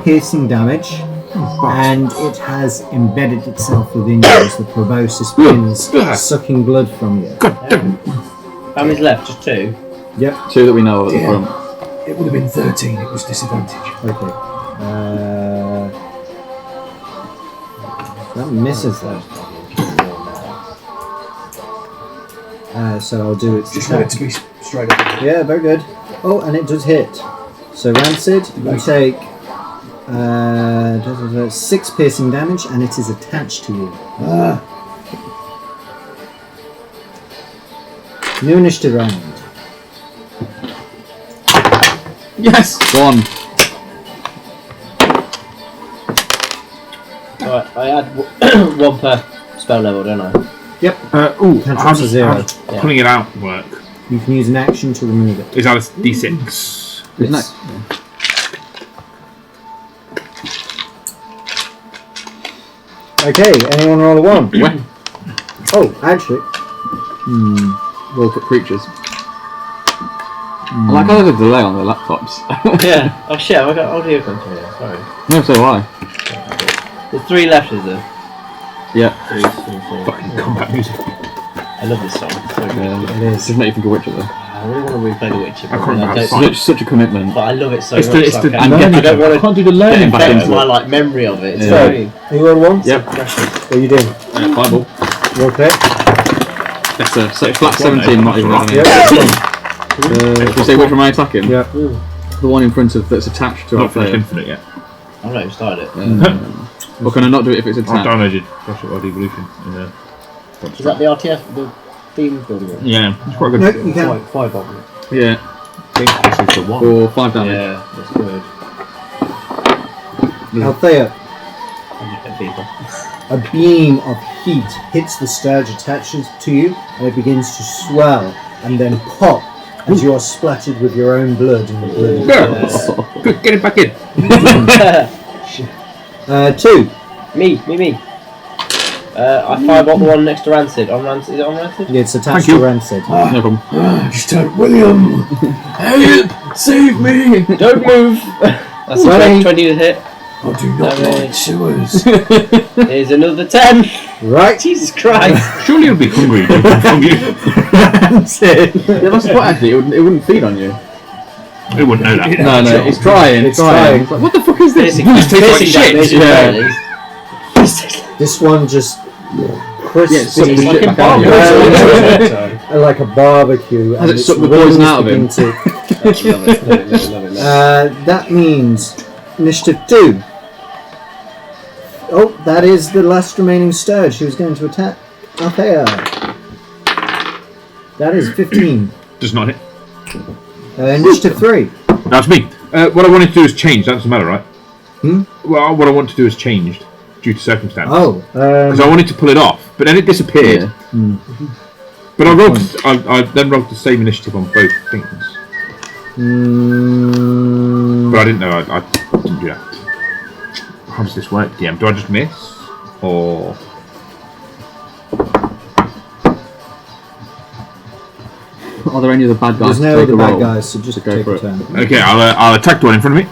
piercing damage. And it has embedded itself within you as the proboscis begins sucking blood from you. God damn. How many's left? Just 2? Yep. 2 that we know of at the Yeah. front. It would have been 13. It was disadvantage. Okay. That misses though. So I'll do its Just want it attack. to be straight up. Yeah, very good. Oh, and it does hit. So Rancid, you take 6 piercing damage, and it is attached to you. New initiative round. Yes! Go on. Alright, I add 1 per spell level, don't I? Cantrips are 0. Yeah. Pulling it out work. You can use an action to remove it. Is that a d6? Isn't that? Okay, anyone roll a 1? When? Oh, actually, Roll for creatures. I like how there's a delay on the laptops. Yeah. Oh shit, I got audio control here, sorry. No, so do I. There's 3 left, is there? Yeah. 3, 4. Fucking combat music. I love this song. It's so good. it is. Doesn't make you think of Witcher though. I really want to replay The Witcher. I can't but remember don't- how to Such a commitment. But I love it so It's much. the, it's like, the I don't want to can't do the learning back get into my it. like memory of it. It's Yeah. very You roll 1? Yep. precious. What are you doing? Fireball. Roll crit? That's a flat 17, not even anything. Yep. Did you say which one am I attacking? Yep. The one in front of that's attached to Not finished Althea. infinite yet. I've not even started it. Or can I not do it if it's I've attached? downloaded Clash of Evolution in there. Is that the RTS, the theme building one? Yeah, it's quite good. No, you can. 5 of them. Yeah. I think this is the one. For 5 damage. Yeah, that's good. Althea, I just get people. a beam of heat hits the sturge attaches to you, and it begins to swell and then pop as you are splattered with your own blood and the blood. Quick, get it back in. 2. Me. I fireball the one next to Rancid. On Rancid, is it on Rancid? Yeah, it's attached Thank to you. Rancid. No problem. Just heard William! Help! Save me! Don't move. That's Ready? 20 to hit. I do not like sewers. Here's another 10. Right. Jesus Christ. Surely you'll be hungry from you. That's it. Yeah, that's what actually. It wouldn't feed on you. It wouldn't know that. No, it's trying. It's trying. It's like, what the fuck is this? Basically, tastes like shit. Yeah. This one just crispy. Yeah, it sucked the It's shit like back out of you. Like a barbecue. Has and it sucked the it's poison really out of him? beginning to- Love it. That means initiative 2. Oh, that is the last remaining Sturge who's going to attack Althea. That is 15. Does not hit. Initiative 3. That's me. What I wanted to do is change. That doesn't matter, right? Hmm? Well, what I want to do is changed due to circumstance. Oh, Because I wanted to pull it off, but then it disappeared. Yeah. But I rolled. I then rolled the same initiative on both things. But I didn't know. I didn't do that. How does this work, DM? Do I just miss, or? Are there any other bad guys there's to no take other a bad roll? guys, so just go take for a it. turn. Okay, I'll attack the one in front of me.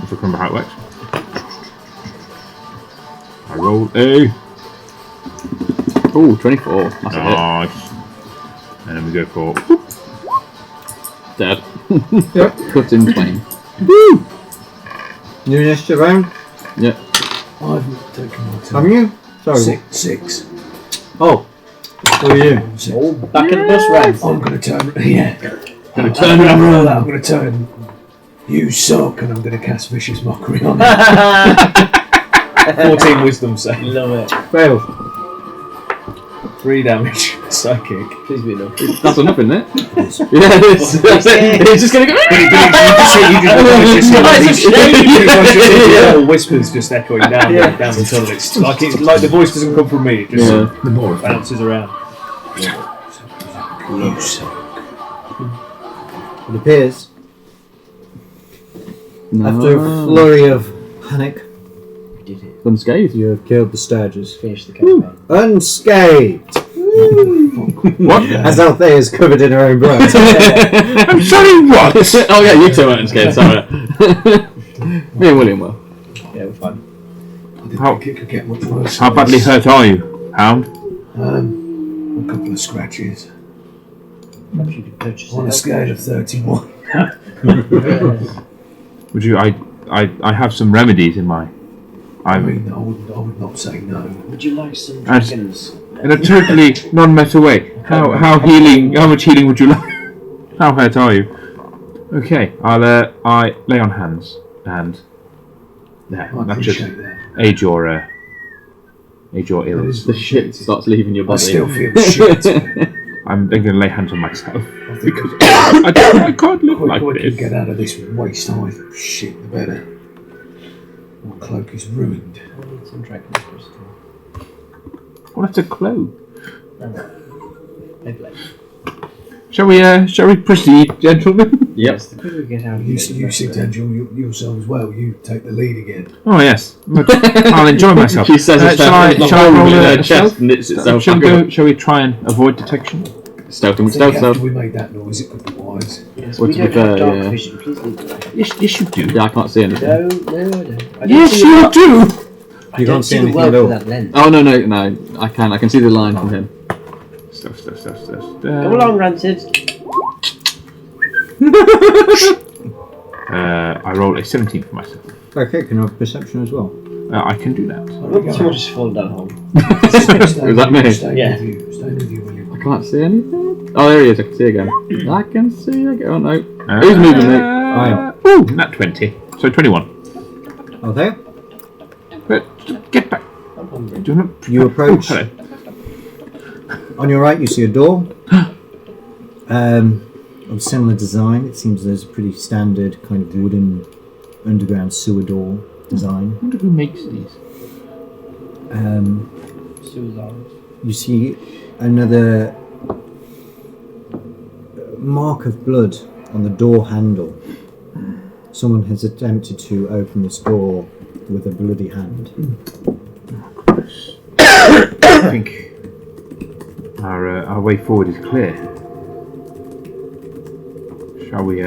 If I remember how it works. I roll a Oh, 24. That's a hit. nice, and then we go for Dead. Yep. Cut in twain. New initiative round, Yeah. I've not taken my haven't turn. you? Sorry. Six. Oh, who are you? Oh, back at the bus ramp. I'm going to turn. Yeah. Gonna Turn around like that. I'm going to turn. You suck, and I'm going to cast vicious mockery on you. 14 wisdom save. Love it. Fail. 3 damage. Psychic. Please be enough. That's enough, isn't it? Yeah, it is. That's it. It's just gonna go. Little whispers just echoing down the tunnel. It's like the voice doesn't come from me. It just Yeah. The more bounces around. you suck. It appears, after a flurry of panic, We did it. Unscathed. you have killed the Sturges. Finished the campaign. Unscathed! what? As Althea is covered in her own blood. I'm sorry. What? Oh yeah, you two weren't unscathed. Sorry. Me and William were. Yeah, we're fine. I didn't How- think it could get much worse. How badly hurt are you, Hound? A couple of scratches. Perhaps you could purchase On a it. scale of 31. Would you? I have some remedies in my. I mean, I would not say no. Would you like some As- dragons? In a totally non-meta way. How healing? How much healing would you like? How hurt are you? Okay, I lay on hands and there. I That should appreciate that. aid your ills. The shit starts leaving your I body. still feel shit. I'm then going to lay hands on myself because I can't live The like quicker I can this. get out of this waste of shit, the better. My cloak is ruined. I need some dragon crystal. Well, that's a cloak. Maybe like Shall we proceed, gentlemen? Yep. yes, the quicker we get out of You, here, you the sit better. down, yourself as well. You take the lead again. Oh yes, I'll enjoy myself. She says it's shall I roll her a chest stealth? and knits itself Shall we back go? up. Shall we try and avoid detection? Stealth and I think stealth, after stealth. we made that noise, it could be wise. Yes, Well, we to be don't have fair, dark yeah. vision. Please leave it there. Yes, you do. Yeah, I can't see anything. No, I don't. I don't Yes, see you the- do. I You don't can't see the anything world at all. with that lens. Oh no, I can see the line from him. Stuff. Come along, Rancid. I roll a 17 for myself. Okay, can I have perception as well? I can do that. Someone just fallen down a hole. Was that me? Stay Yeah. Stay with you, William. I can't see anything. Oh, there he is. I can see again. I can see again. Oh no. Who's moving me? I am. Ooh, not 20. So 21. Althea, But get back. I'm hungry. Do not. you approach. Oh, hello. On your right, you see a door. Of similar design. It seems there's a pretty standard kind of wooden underground sewer door design. I wonder who makes these. Suicide. You see another mark of blood on the door handle. Someone has attempted to open this door with a bloody hand. I think our way forward is clear. Shall we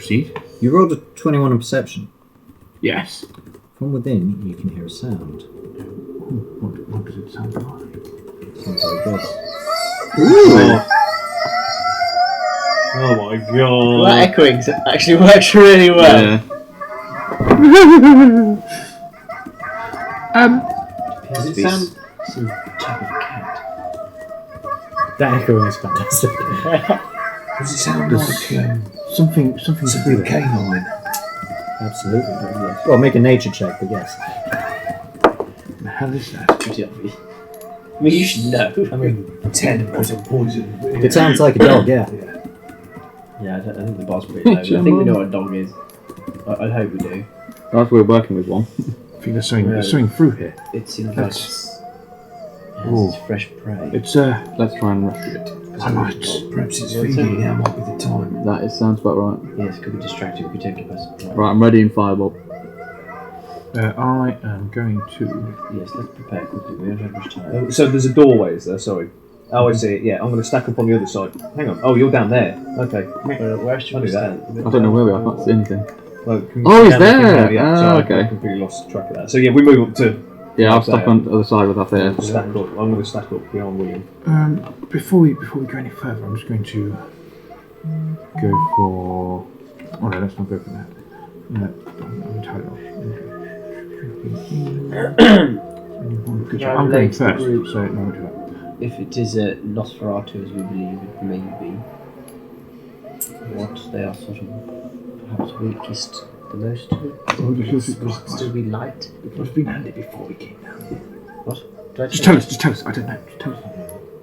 proceed. You rolled a 21 on perception. Yes. From within, you can hear a sound. What does it sound like? Sounds like this. Oh my god. Well, that echoing actually works really well. Yeah. Does it sound? Some type of cat. That echoing is fantastic. Does it sound like Something something through there. canine? Absolutely. Yes. Well, make a nature check, but yes. The hell is that? Pretty obvious. I mean, you should know. I mean, 10 wasn't poison. It sounds like a dog, yeah. Yeah, I think the bar's pretty low. I think we know what a dog is. I hope we do. That's we're working with one. I think there's something through here. It seems like That's- it's fresh prey. It's Let's try and rescue it. I might. Perhaps it's feeding, now might be the time. That sounds about right. Yes, could be distracted. We could take it by surprise. Right, I'm ready in fireball. I am going to. Yes, let's prepare quickly. We don't have much time. So there's a doorway, is there? Sorry. Oh, I see it. Yeah, I'm going to stack up on the other side. Hang on. Oh, you're down there. Okay. Where should I'll we do that. stand? I don't know where we are. I can't see anything. Well, can Oh, he's can we there! now? Yeah, Ah, sorry, okay. I completely lost track of that. So yeah, we move up to Yeah, I'll Okay. stop on the other side with that there. stack up. I'm going to stack up behind William. Before we go any further, I'm just going to go for. Oh no, let's not go for that. I'm entirely off. Good job. I'm going first, so no, do that. If it is a Nosferatu as we believe it may be, what they are sort of perhaps weakest the most to, still be light. It must have been handy before we came down. What? Did I Just tell tell us. I don't know. Just tell us.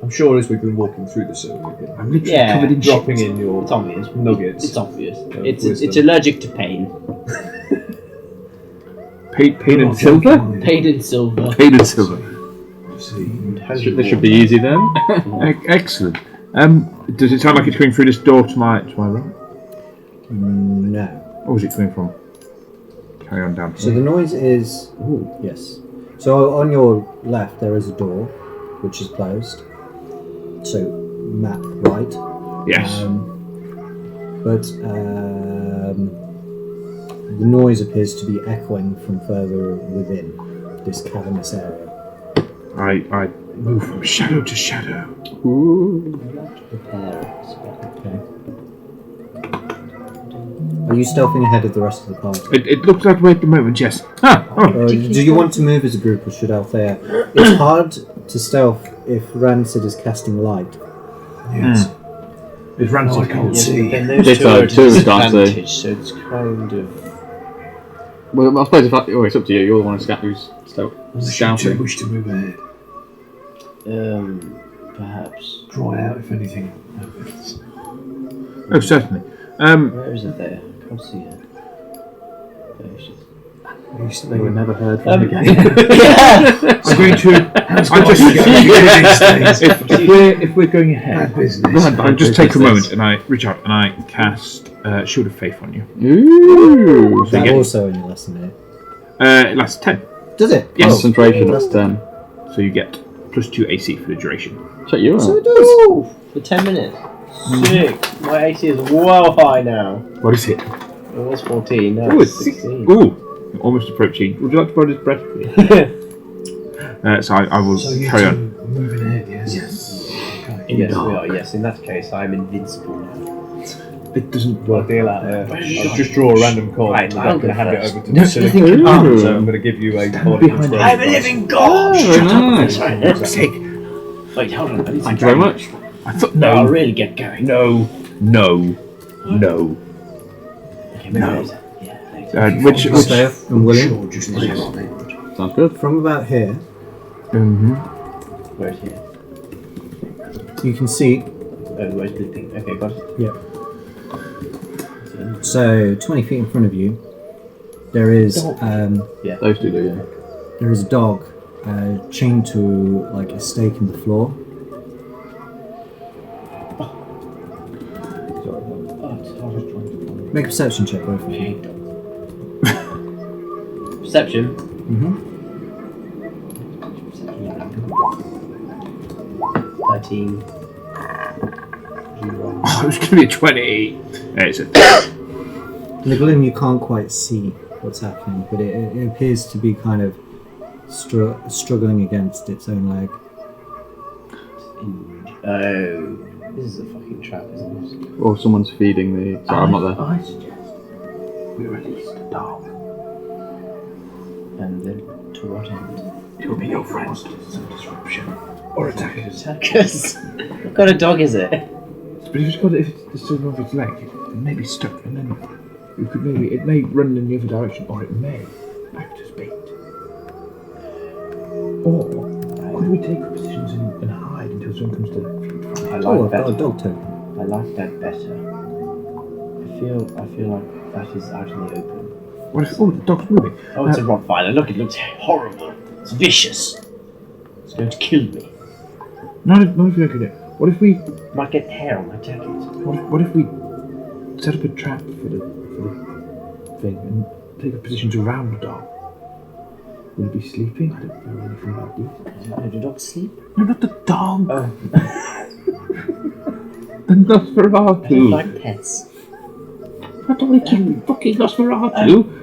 I'm sure as we've been walking through the circle, we've been I'm literally Yeah, covered in dropping shit. in your It's obvious. nuggets. It's obvious. Of It's wisdom. allergic to pain. Paid in silver? Pain and silver. Paid in silver. This should be easy then. Excellent. Does it sound like it's coming through this door to my right? No. Or is it coming from? Carry on down. So the noise is. Ooh, yes. So on your left, there is a door, which is closed. So map right. Yes. But the noise appears to be echoing from further within this cavernous area. I move from shadow to shadow. I'd like to prepare a spell. Okay. Are you stealthing ahead of the rest of the party? It looks that way at the moment, yes. Do you want to move as a group, or should Althea? It's hard to stealth if Rancid is casting light. Yes. It's No, I rancid. can't Yes, see. but then those This two are side at a too, we can't see. disadvantage, so it's kind of. Well, I suppose it's up to you. You're the one who's Unless you scouting. wish to move ahead. Perhaps. Dry out if anything happens. Oh, certainly. Where is it there? I can't see it. There she is. They were never heard from Um, again. I'm going to. If we're going ahead, Bad business. I'll just take a moment and I reach out and I cast Shield of Faith on you. Ooh. Is that get- also in your lesson here? It lasts 10, Does it? Yes. Concentration that's 10. so you get plus 2 AC for the duration. Check you So out. it does. For 10 minutes. Sick. My AC is well high now. What is it? It was 14, now Ooh, it's it's 16. Ooh, almost approaching. Would you like to borrow this breath? So I will So you carry two on. are moving ahead, yes? Okay. Yes, we are. Yes, in that case, I'm invincible now. It doesn't Well, work. deal out there. I'll just draw a random card Right, and I'll I'm going to go hand it first. over to No, Basilica. nothing can harm. So I'm going to give you a Stand body behind inspiration I'm a dice. living god! Very nice. That's right. For sake. Wait, hold on. I need some Thank you very much. I thought No, I'll no, really get going. no. Okay, maybe No. later. Yeah, later. Which Althea and William. Sure, just leave it. Sounds good. From about here, Where's here? you can see. Oh, where's the thing? Okay, got it. Yeah. So 20 feet in front of you, there is Those two do, yeah. there is a dog chained to like a stake in the floor. Oh, it's hard to find. Make a perception check, both of you. Perception. Mm-hmm. 13. Oh, it was going to be a 20. It's a In the gloom, you can't quite see what's happening, but it appears to be kind of struggling against its own leg. Oh, this is a fucking trap, isn't it? Or someone's feeding the. Sorry, I'm not there. I suggest we release the dog. And then to what end? It will be your friend. Some disruption. Or attack us. Attackers. What kind of dog is it? But if it's still off its leg, it may be stuck, and then it may run in the other direction, or it may act as bait. Or could we take positions and hide until someone comes to the front? I like I've that. got a dog token. I like that better. I feel like that is out in the open. What if the dog's moving? Oh, it's a Rottweiler. Look, it looks horrible. It's vicious. It's going to kill me. Not if we don't do it. What if we Might get hair on my jacket. what if we set up a trap for the thing and take up positions around the dog? Will it be sleeping? I don't know anything about these. Do dogs sleep? No, not the dog. Oh, The Nosferatu. I don't like pets. I don't like you, fucking Nosferatu.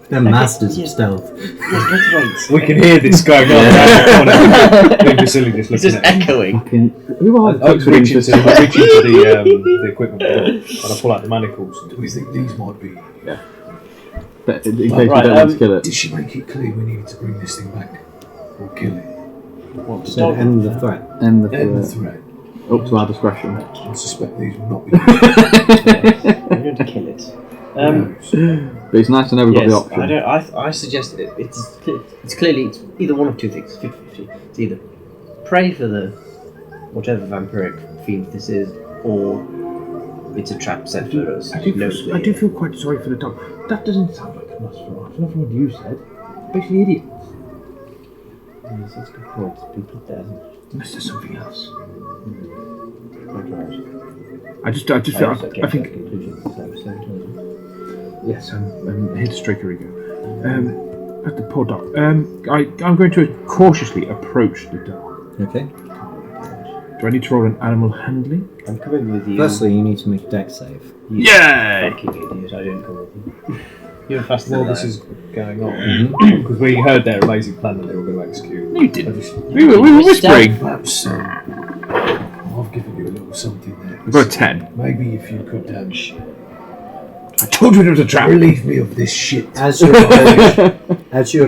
They're masters yeah. of stealth. Yes, let's wait. We can hear this going on around the corner. Leave Vasily just It's looking just at me. echoing. Who are the I folks reach with into interest? the equipment and I pull out the manacles. Do we think these might be? In case we Right, don't want to kill it. Did she make it clear we needed to bring this thing back or kill it? What, So end the threat. End the End the threat. threat. Up to our discretion. I suspect these will not be. I'm going to kill it. But it's nice to know we've got Yes, the option. I suggest it's clearly it's either one of two things. 50-50. It's either pray for the whatever vampiric fiend this is, or it's a trap set for us. I do Nobody. feel quite sorry for the dog. That doesn't sound like a Nosferatu. Not from what you said. Basically idiots. Yes, that's a good point. People there. Unless there's something else. Right. I just feel. also I came to think. that conclusion, so intelligent. Yes, I'm here to strike a ego. At the poor dog. I'm going to cautiously approach the dog. Okay. Do I need to roll an animal handling? I'm coming with you. Firstly, you need to make a dex save. You Yay! fucking idiot! I don't come with you. You're faster While than this I. is going on, because we heard their amazing plan that they were going to execute. No, you didn't. I just- We were whispering. Perhaps I've given you a little something there. We've got a 10. Maybe if you could I told you it was a trap. relieve me of this shit. As you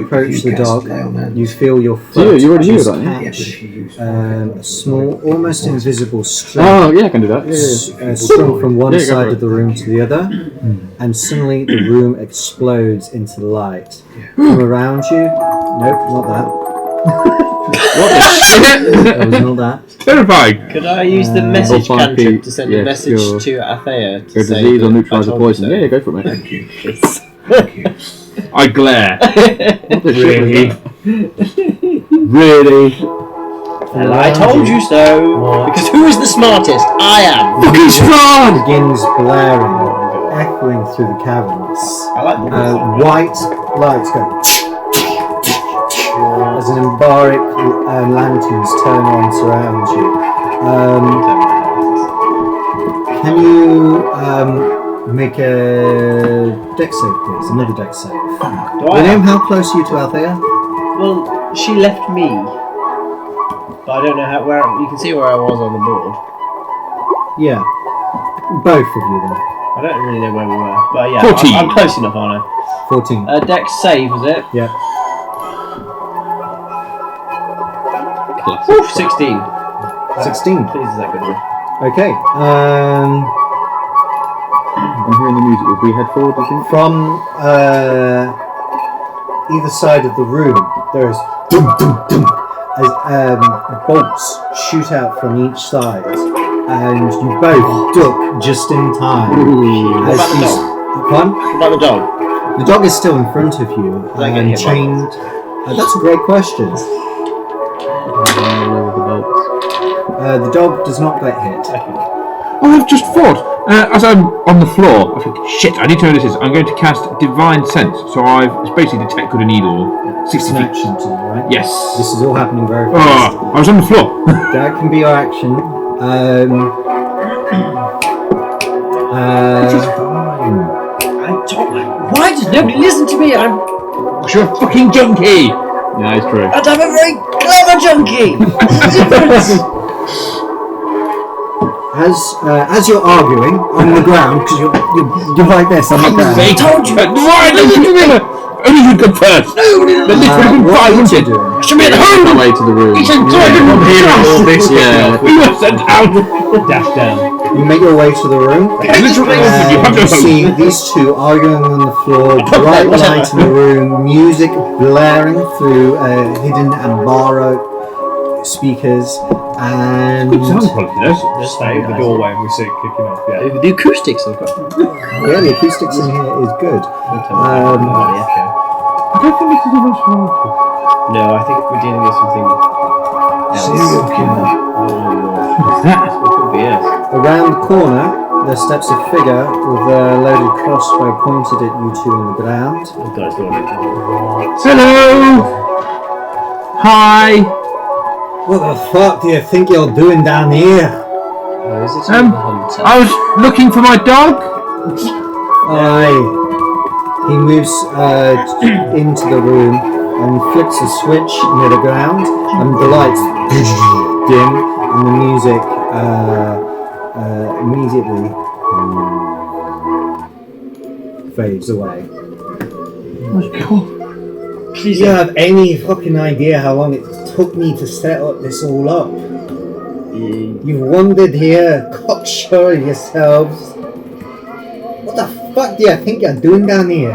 approach the cast dog, lay on hands. you feel your So foot you already knew just that, yeah? Yeah, but catch if you use a small, almost invisible string Oh, yeah, I can do that. Yeah. strung from one Yeah, go for side it. of the room to the other, and suddenly the room explodes into light. From around you, nope, not that. That was not that. Terrifying. Could I use the message Or 5p, cantrip to send a yes, message your- to Althea to Your say disease that or neutralise I the told you poison. so? Yeah, go for it, mate. Thank you. Please. Thank you. I glare. What the shit was Really? that? Really? And I told you so. Because who is the smartest? I am. Fucking strong! Begins blaring, echoing through the caverns. I like the White lights go as an embaric lanterns turn on surround you. Can you make a dex save, please? Another dex save. Do I William, have- how close are you to Althea? Well, she left me. But I don't know how. Where you can see where I was on the board. Yeah, both of you then. I don't really know where we were, but yeah, 14. I'm close enough, aren't I? 14. Dex save, was it? Yeah. Oof, 16. 16. Please, is that good enough? Okay. I'm hearing the music. Will we head forward, do you think? From either side of the room, there is dum dum dum as bolts shoot out from each side, and you both duck just in time. What about the these- Pardon? What about the dog? The dog is still in front of you I get and hit by chained. That's a great question. The dog does not get hit. Oh, I've just thought. As I'm on the floor, I think, shit, I need to know this is. I'm going to cast Divine Sense. So it's basically detect good and evil. It's 60 an feet. action to you, right? Yes. This is all happening very fast. Oh, I was on the floor. That can be your action. I told Nobody listen to me. I'm You're a fucking junkie! Yeah, it's true. a very clever junkie. There's a difference. As you're arguing on the ground, because you're like this on the ground. They told you! Why didn't you do it? Only you go first! The list would have been What are you 500! doing? Should be at home! My way to the room. He's a dragon of All this Yeah. We were sent out! dash down. You make your way to the room. Literally, you have And to you see hope. these two arguing on the floor, bright light in the room, music blaring through hidden Ambara speakers, and Good sound quality, though. Just stay at the doorway and we see it kicking off. Yeah. The acoustics have got. yeah, the acoustics in here is good. I don't think this is a much more. No, I think we're dealing with something else. Serial killer. Oh Lord. What's that? It could be us. Around the corner, there steps a figure with a loaded crossbow pointed at you two on the ground. Oh God, it's Lord. Hello! Hi! What the fuck do you think you're doing down here? Oh, is it Um, a hunter? I was looking for my dog. Aye. He moves into the room and flicks a switch near the ground, and the lights dim, and the music immediately fades away. Do you have any fucking idea how long it took me to set up this all up? You've wandered here, cocksure yourselves. What the fuck do you think you're doing down here?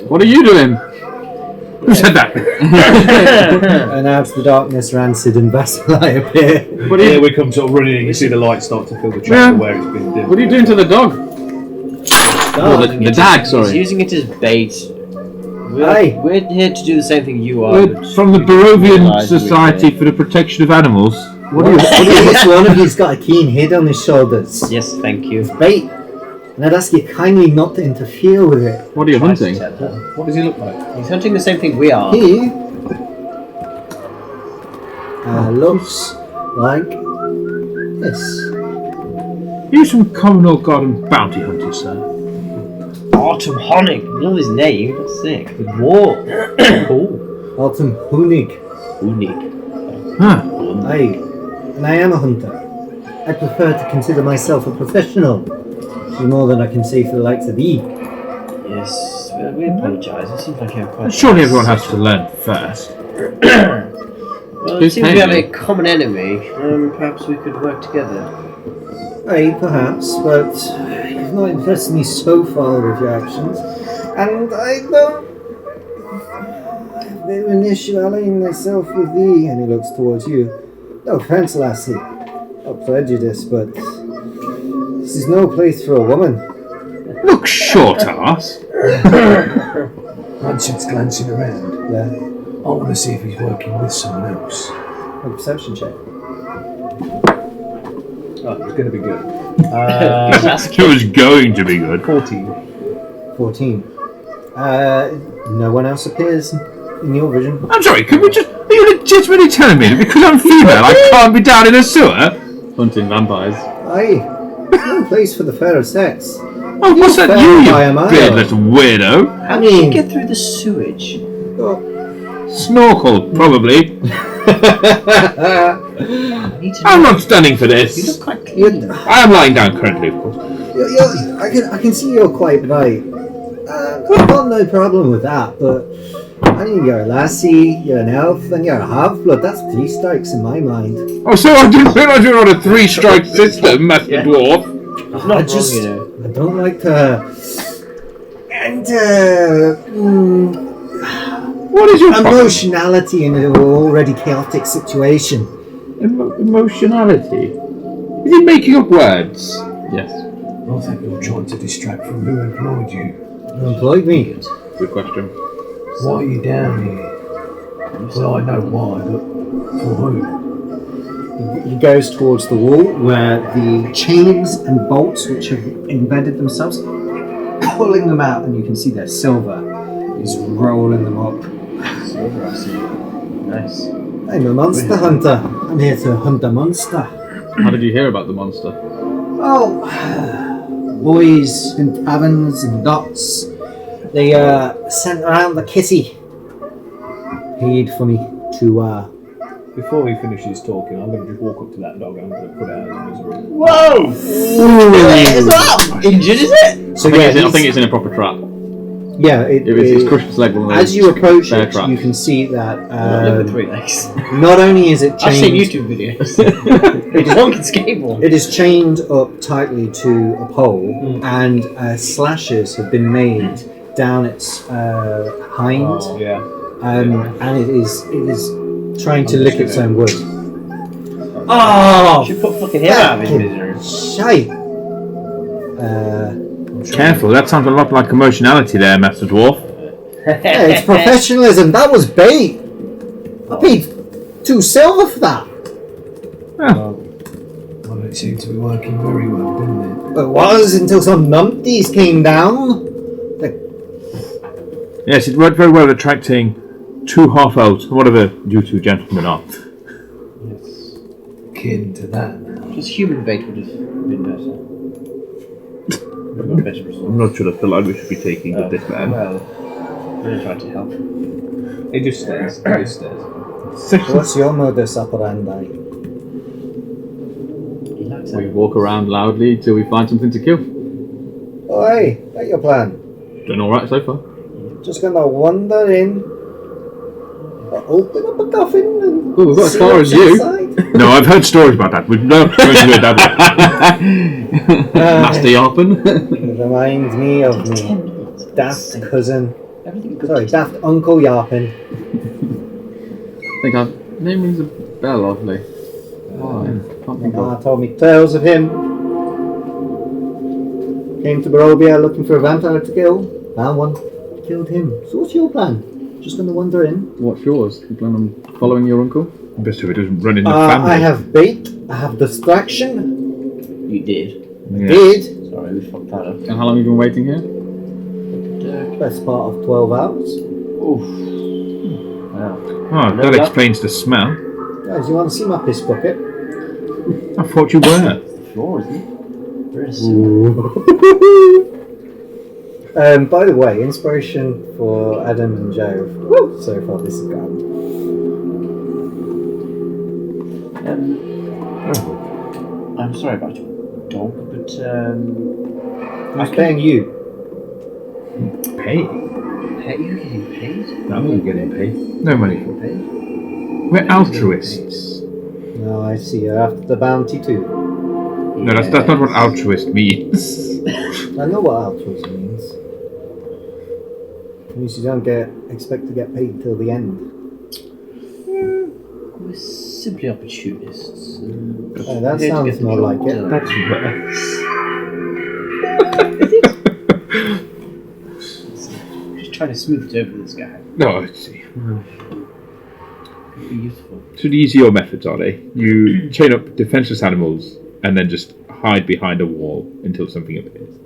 What are you doing? Who said that? And out of the darkness, Rancid and Basilai appear. What are Here you? we come sort of running and you see the light start to fill the Yeah. chamber where it's been dim. What are you doing to the dog? Oh, the dag. He's Sorry. using it as bait. Aye. We're here to do the same thing you are. We're but from the Barovian realised we were Society here. for the Protection of Animals. What are you? Each one of you's got a keen head on his shoulders. Yes, thank you. Bait. And I'd ask you kindly not to interfere with it. What are you hunting? What does he look like? He's hunting the same thing we are. He looks like this. You some common old garden bounty hunters, sir. Autumn Honig. You know his name. That's sick. The war. Cool. Autumn Hunig. Unig. Huh. Aye. And I am a hunter. I prefer to consider myself a professional. No more than I can say for the likes of thee. Yes, well, we apologise. It seems like you're quite. Surely everyone has to learn first. Well, it Who's seems we have a paying you? common enemy. Perhaps we could work together. Aye, perhaps, but you've not impressed me so far with your actions. And I don't have a bit of an issue allying myself with thee. And he looks towards you. No offence, lassie. Not prejudice, but this is no place for a woman. Look, short ass. Rancid's glancing around. Yeah. I want to see if he's working with someone else. A perception check. Oh, it's going to be good. It was going to be good. 14. 14. No one else appears in your vision. I'm sorry, could we just... Are you legitimately telling me that because I'm female I can't be down in a sewer? Hunting vampires. Aye. No place for the fairer sex. Oh, what's that you Vampire male. beardless weirdo? How did you get through the sewage? Oh. Snorkel, probably. I need to I'm know. not standing for You this. look quite clean. I am lying down currently, of course. I can see you're quite bright. I've got no problem with that, but I mean, you're a lassie, you're an elf, and you're a half-blood. That's 3 strikes in my mind. Oh, so I didn't realise you were on a 3-strike system, Master Dwarf. It's not I just, wrong, you know. I don't like to enter What is your problem? emotionality in an already chaotic situation. Emotionality? Is he making up words? Yes. I think you're trying to distract from who employed you. You employed me. Good question. Why are you down here? Well, I know why, but for who? He goes towards the wall where the chains and bolts which have embedded themselves, pulling them out, and you can see their silver is rolling them up. Silver, I see. Nice. I'm a monster hunter. I'm here to hunt a monster. How did you hear about the monster? Oh, boys in taverns and dots. They sent around the kitty. Paid for me to Before he finishes talking, I'm going to just walk up to that dog and I'm going to put it out of his misery. Whoa! Is that injured, is it? So I think it's in a proper trap. yeah, If it's crushed its leg, one of as those you approach bear it, traps. you can see that I live with 3 legs. not only is it I've seen chained, YouTube videos. One can skateboard. it is chained up tightly to a pole, and slashes have been made down its hind, Oh, yeah. and it is trying to lick its own wood. Oh! Should put fucking him out of his misery. Shite. Careful, that sounds a lot like emotionality there, Master Dwarf. Yeah, it's professionalism. That was bait. I paid 2 silver for that. Well, it seemed to be working very well, didn't It was until some numpties came down. Yes, it worked very well attracting 2 half-elves, whatever you 2 gentlemen are. it? Kin to that now. Just human bait would have been better. Got better result. I'm not sure that's the line we should be taking with this man. Well, I'm going to try to help. It just stares. It just stares. What's your modus operandi? He likes We that. walk around loudly till we find something to kill. Oh, hey, that's your plan. Doing alright so far. Just gonna wander in, open up a coffin, and Ooh, we've got as see far what's as you. inside. No, I've heard stories about that. We're not going to do it that way. Master Yarpen. It reminds me of me 10 minutes. daft cousin, Everything good. sorry, daft uncle Yarpin. I think our name rings a bell, oddly. Why? Can't think of. Ma told me tales of him. Came to Barovia looking for a vampire to kill. Found one. Killed him. So what's your plan? Just gonna wander in. What's yours? You plan on following your uncle? Best if it doesn't run in the family. I have bait. I have distraction. You did. Yeah. Did. Sorry, we fucked that up. And how long have you been waiting here? Best part of 12 hours. Oof. Wow. Oh, that explains the smell. Guys, you want to see my piss bucket? I thought you were. The floor, isn't it? Very similar. By the way, inspiration for Adam and Joe. So far, this is gone. I'm sorry about your dog, but Who's paying you? Pay? hey, you're getting paid. I'm getting paid. No money. Paid? We're altruists. No, I see. You're after the bounty too. No, that's not what altruist means. I know what altruism means. It means you don't expect to get paid till the end. We're simply opportunists. That sounds more like it. That's worse. Just trying to smooth it over this guy. No, I see. Could be useful. So these are your methods, are they? You chain up defenseless animals and then just hide behind a wall until something appears.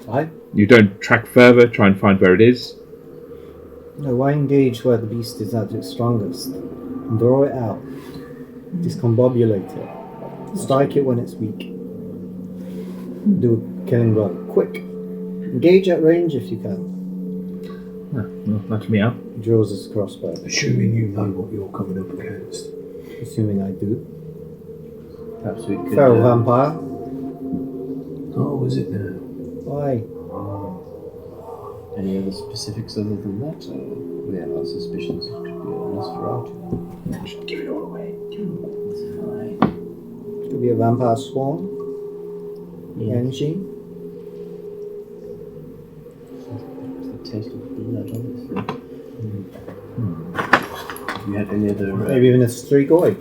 Right? You don't track further, try and find where it is. No, why engage where the beast is at its strongest? And draw it out. Discombobulate it. Strike it when it's weak. Do a killing blow. Quick. Engage at range if you can. Well, that's me out. He draws his crossbow. Assuming you know what you're coming up against. Assuming I do. Perhaps we could. Feral vampire. Oh, is it now? Why? Any other specifics other than that? Or we have our suspicions it could be a Nosferatu. Just give it all away. It's fine. Could be a vampire swarm. Yeah. Energy. It's the taste of blood, obviously. Do you have any other? Maybe even a strigoi.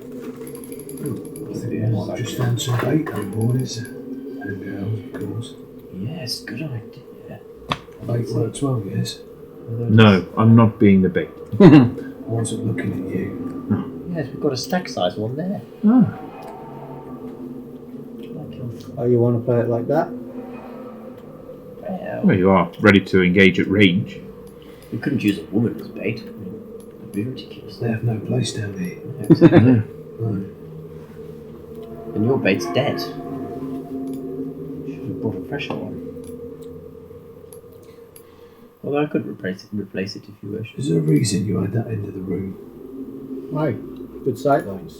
Might just found some bait on boys. And girls, of course. Yes, good idea. Bait works well, yes. No, I'm not being the bait. I wasn't looking at you. Yes, we've got a stack size one there. Ah. Like your Oh, you want to play it like that? well, Well, you are ready to engage at range. we couldn't use a woman as bait. That'd be ridiculous. They have no place down here. No. And your bait's dead. Should have brought a fresher one. Although I could replace it if you wish. Is there a reason you had that end of the room? Why? Good sightlines.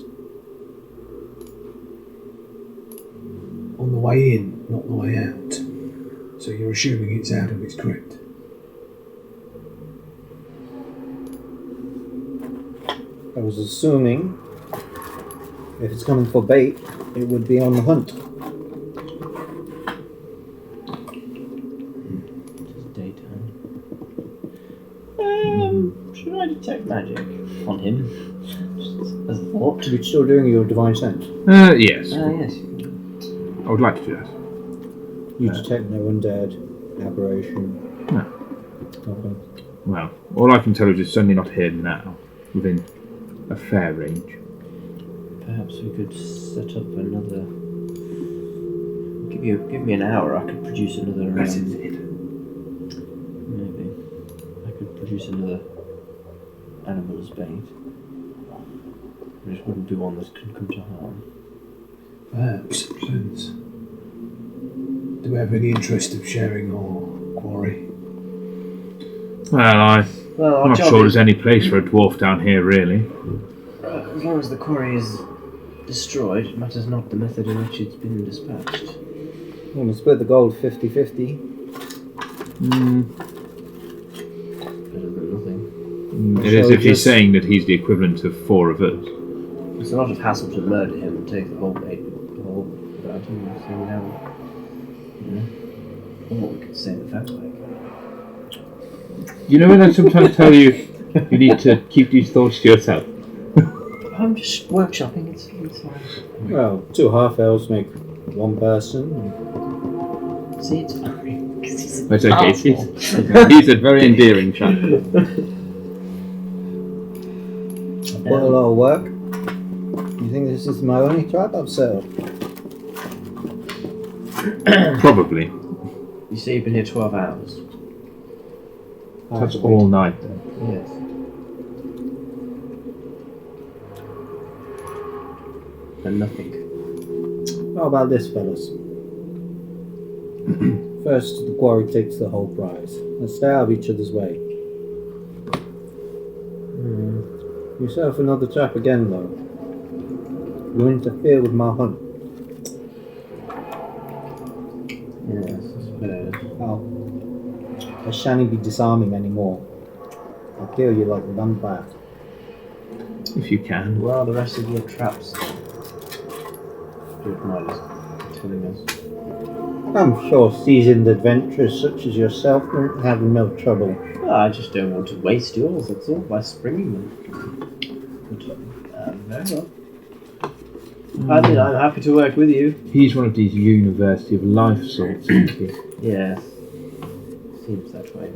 On the way in, not the way out. So you're assuming it's out of its crypt. I was assuming if it's coming for bait, it would be on the hunt. Just daytime. Should I detect magic on him? Just as a thought. You're still doing your divine sense. Yes. Yes. I would like to do that. You detect no undead, aberration. No. Nothing. Well, all I can tell you is it's certainly not here now, within a fair range. Perhaps we could set up another. Give me an hour. I could produce another. That's it. Maybe I could produce another animal's bait. It wouldn't be one that could come to harm. Perhaps, friends. Do we have any interest of sharing our quarry? Well, I'm Well, not sure there's any place for a dwarf down here, really. As long as the quarry is destroyed, it matters not the method in which it's been dispatched. Well, we split the gold 50-50. Better than nothing. It is So if he's just- saying that he's the equivalent of 4 of us. It's a lot of hassle to murder him and take the whole bait, the whole bounty, so we have, or we could save the vampire. You know when I sometimes tell you you need to keep these thoughts to yourself? I'm just workshopping. It's fine. Well, 2 half-elves make 1 person. See, it's fine. 'Cause he's That's okay. powerful. He's a very endearing chap. Put a lot of work. You think this is my only trap I've set up? Probably. You say you've been here 12 hours. That's all night then. Yes. And nothing. How about this, fellas? First, the quarry takes the whole prize. Let's stay out of each other's way. You set up another trap again, though. You interfere with my hunt. Yes, I suppose. I shan't be disarming anymore. I'll kill you like a vampire. If you can. Where are the rest of your traps? George Myers telling us. I'm sure seasoned adventurers such as yourself won't have no trouble. Well, I just don't want to waste yours, that's all, by springing them. But, very well. I mean, I'm happy to work with you. He's one of these University of Life sorts, isn't he? Yeah. Seems that way.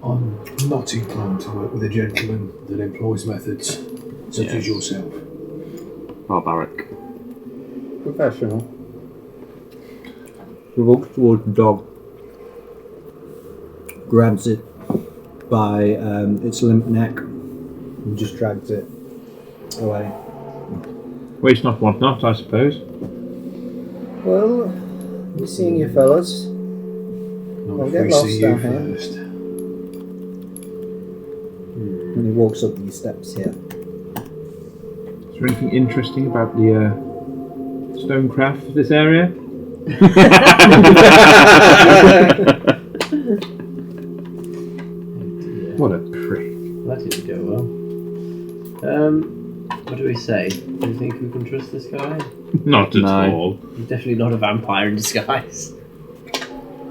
I'm not inclined to work with a gentleman that employs methods such as yourself. Barbaric. Professional. He walks towards the dog, grabs it by its limp neck, and just drags it away. Waste not, want not, I suppose. Well, be seeing you fellas. Not I'll if get we lost see you down here. first. And he walks up these steps here. Is there anything interesting about the stonecraft of this area? What a prick. That didn't go well. What do we say? Do you think we can trust this guy? Not at No. all. He's definitely not a vampire in disguise.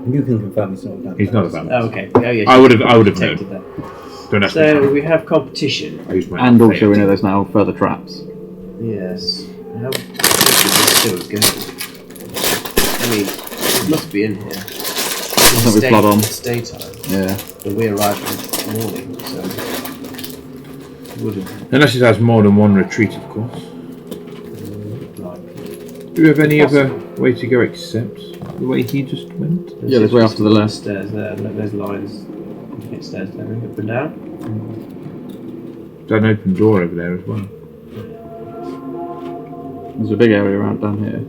You can confirm he's not a vampire. He's not a vampire. Oh, okay. Oh, yeah, I would have detected known. that. Don't ask So me. we have competition. I used my And also, favourite. we know there's now further traps. Yes. How quickly does still go? I mean, it must be in here. think we flood on. It's daytime, Yeah. but we arrived in the morning, so it would have Unless it has more than one retreat, of course. been like. Do we have any other way to go except the way he just went? Yeah, there's way off to the left. Stairs there. Look, there's lines. You get stairs there, up and down. There's an open door over there as well. There's a big area around down here.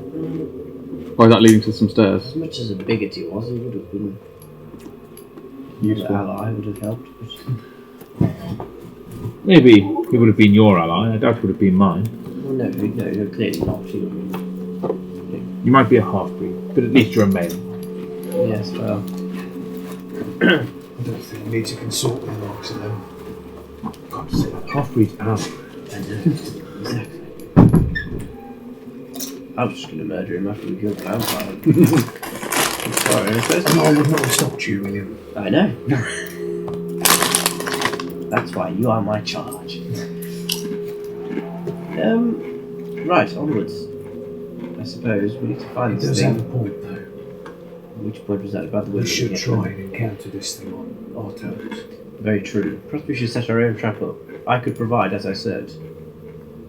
Or is that leading to some stairs? As much as a bigot he was, he would have been the Useful. ally would have helped. Maybe he would have been your ally. I doubt he would have been mine. Well, no, clearly not. You might be a half-breed, but at least you're a male. Yes, well, I don't think we need to consult with the likes of them. God's sake, half-breeds are. exactly. I was just going to murder him after we killed the vampire. Sorry, I suppose. And I would not have stopped you, William. I know. That's why you are my charge. Right, onwards. I suppose we need to find It this does thing. have a point, though. Which point was that about the We wizard? should Yeah. try and encounter this thing on our terms. Very true. Perhaps we should set our own trap up. I could provide, as I said.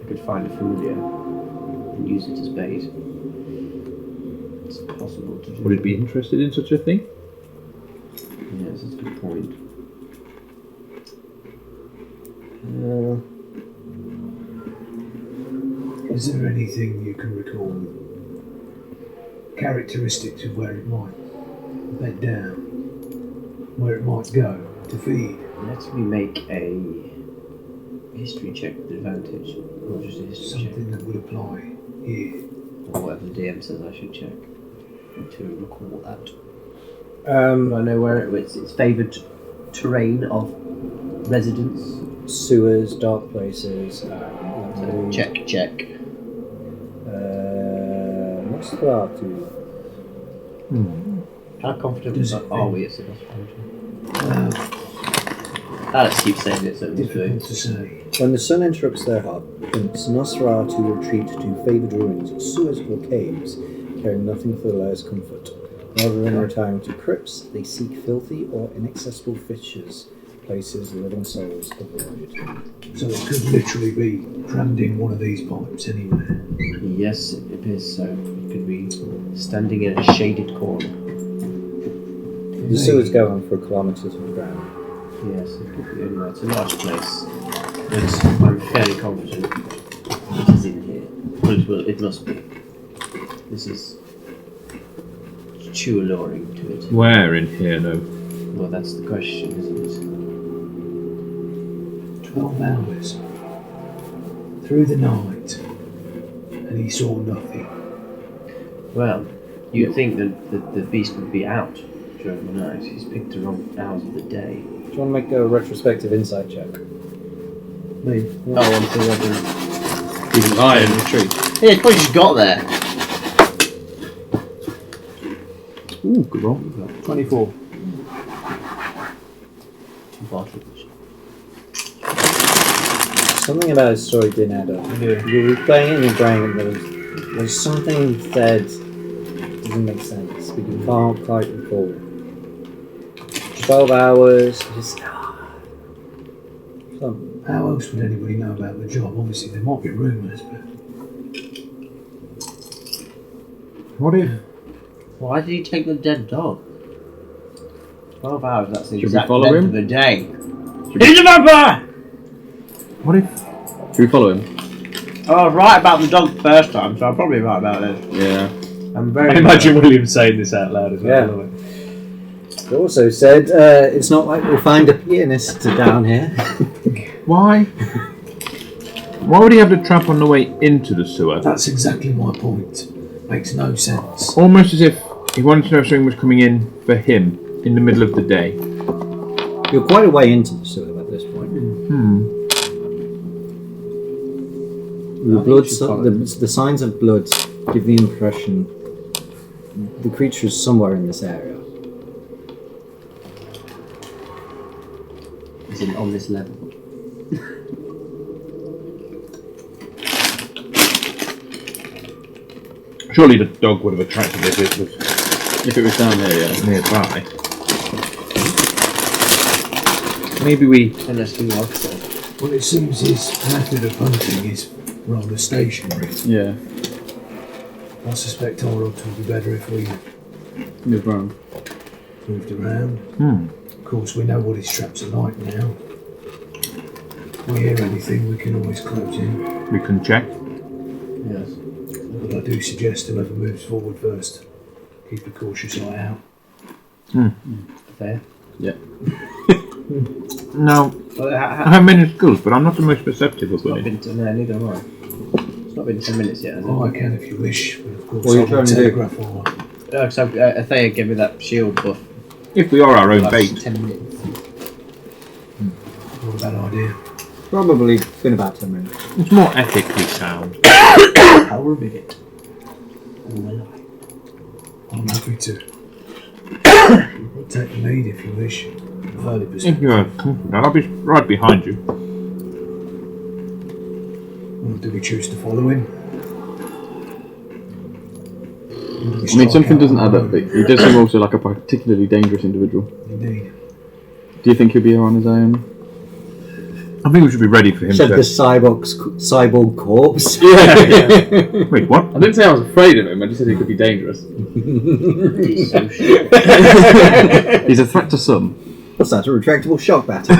I could find a familiar and use it as bait. It's possible to do. Would it be interested in such a thing? Yes, that's a good point. Is there anything you can recall? Characteristics of where it might bed down, where it might go to feed. Let me make a history check with advantage. Or just a history Something that would apply here. check. Or whatever the DM says I should check. To recall that. Do I know where it's favoured terrain of residence? Sewers, dark places. So check. Nosferatu. How confident Does it are we at Nosferatu? Let's keep saying it so it's Difficult to say. When the sun interrupts their hut, Nosferatu retreat to favoured ruins, sewers or caves, caring nothing for the layer's comfort. Rather than retiring to crypts, they seek filthy or inaccessible fissures, places living souls avoid. So it could literally be crammed in one of these pipes anywhere. Yes, it appears so. It could be standing in a shaded corner. The sewers go on for kilometres from the ground. Yes, it could be anywhere. It's a large place. But I'm fairly confident it is in here. Well, it must be. This is too alluring to it. Where in here, though? Well, that's the question, isn't it? 12 hours. Through the night. And he saw nothing. Well, you'd think that the beast would be out during the night. He's picked the wrong hours of the day. Do you want to make a retrospective insight check? Me? Oh, until whether... Even I in the tree. Yeah, it's probably just got there. Ooh, good roll. 24. Too far to reach. Something about his story didn't add up. Yeah. You were playing it in your brain and there's something that doesn't make sense, but you can't quite recall. 12 hours, just... How else would anybody know about the job? Obviously, there might be rumours, but What if? Why did he take the dead dog? 12 hours, that's the Should we exact follow length him? of the day. He's a vampire! What if? Should we follow him? I was right about the dog the first time, so I'm probably right about this. Yeah. I'm very... I imagine William saying this out loud as well. Yeah. I love it. It also said, it's not like we'll find a pianist down here. Why? Why would he have the trap on the way into the sewer? that's exactly my point. Makes no sense. Almost as if he wanted to know if something was coming in for him in the middle of the day. You're quite a way into the sewer at this point. The blood, the signs of blood give the impression the creature is somewhere in this area. Is it on this level? Surely the dog would have attracted it If it was down there, yeah. nearby. Maybe we... Unless he was dead. Well, it seems his method of hunting is rather stationary. Yeah. I suspect our odds would be better if we Move round. moved around. Of course, we know what his traps are like now. If we hear anything, we can always close in. We can check. Yes. But I do suggest whoever moves forward first, keep a cautious eye out. Fair. No, Well, I have many skills, but I'm not the most perceptive of It's not women. been. No, neither am I. It's not been 10 minutes yet, has it? Oh, I can if you wish, but of course What are you I'll trying to do? telegraph on. Oh, so Athea gave me that shield buff. If we are our own Last bait. 10 minutes. Not a bad idea. Probably been about 10 minutes. It's more ethically sound. Power of it. I'm happy to take the lead if you wish. Early If perspective. you're comfortable, I'll be right behind you. Or do we choose to follow him? I mean, something doesn't add up, but he does seem also like a particularly dangerous individual. Indeed. Do you think he'll be here on his own? I think we should be ready for him Said to... the cyborg corpse. Wait, what? I didn't say I was afraid of him, I just said he could be dangerous. He's so short. He's a threat to some. What's that? A retractable shock battery?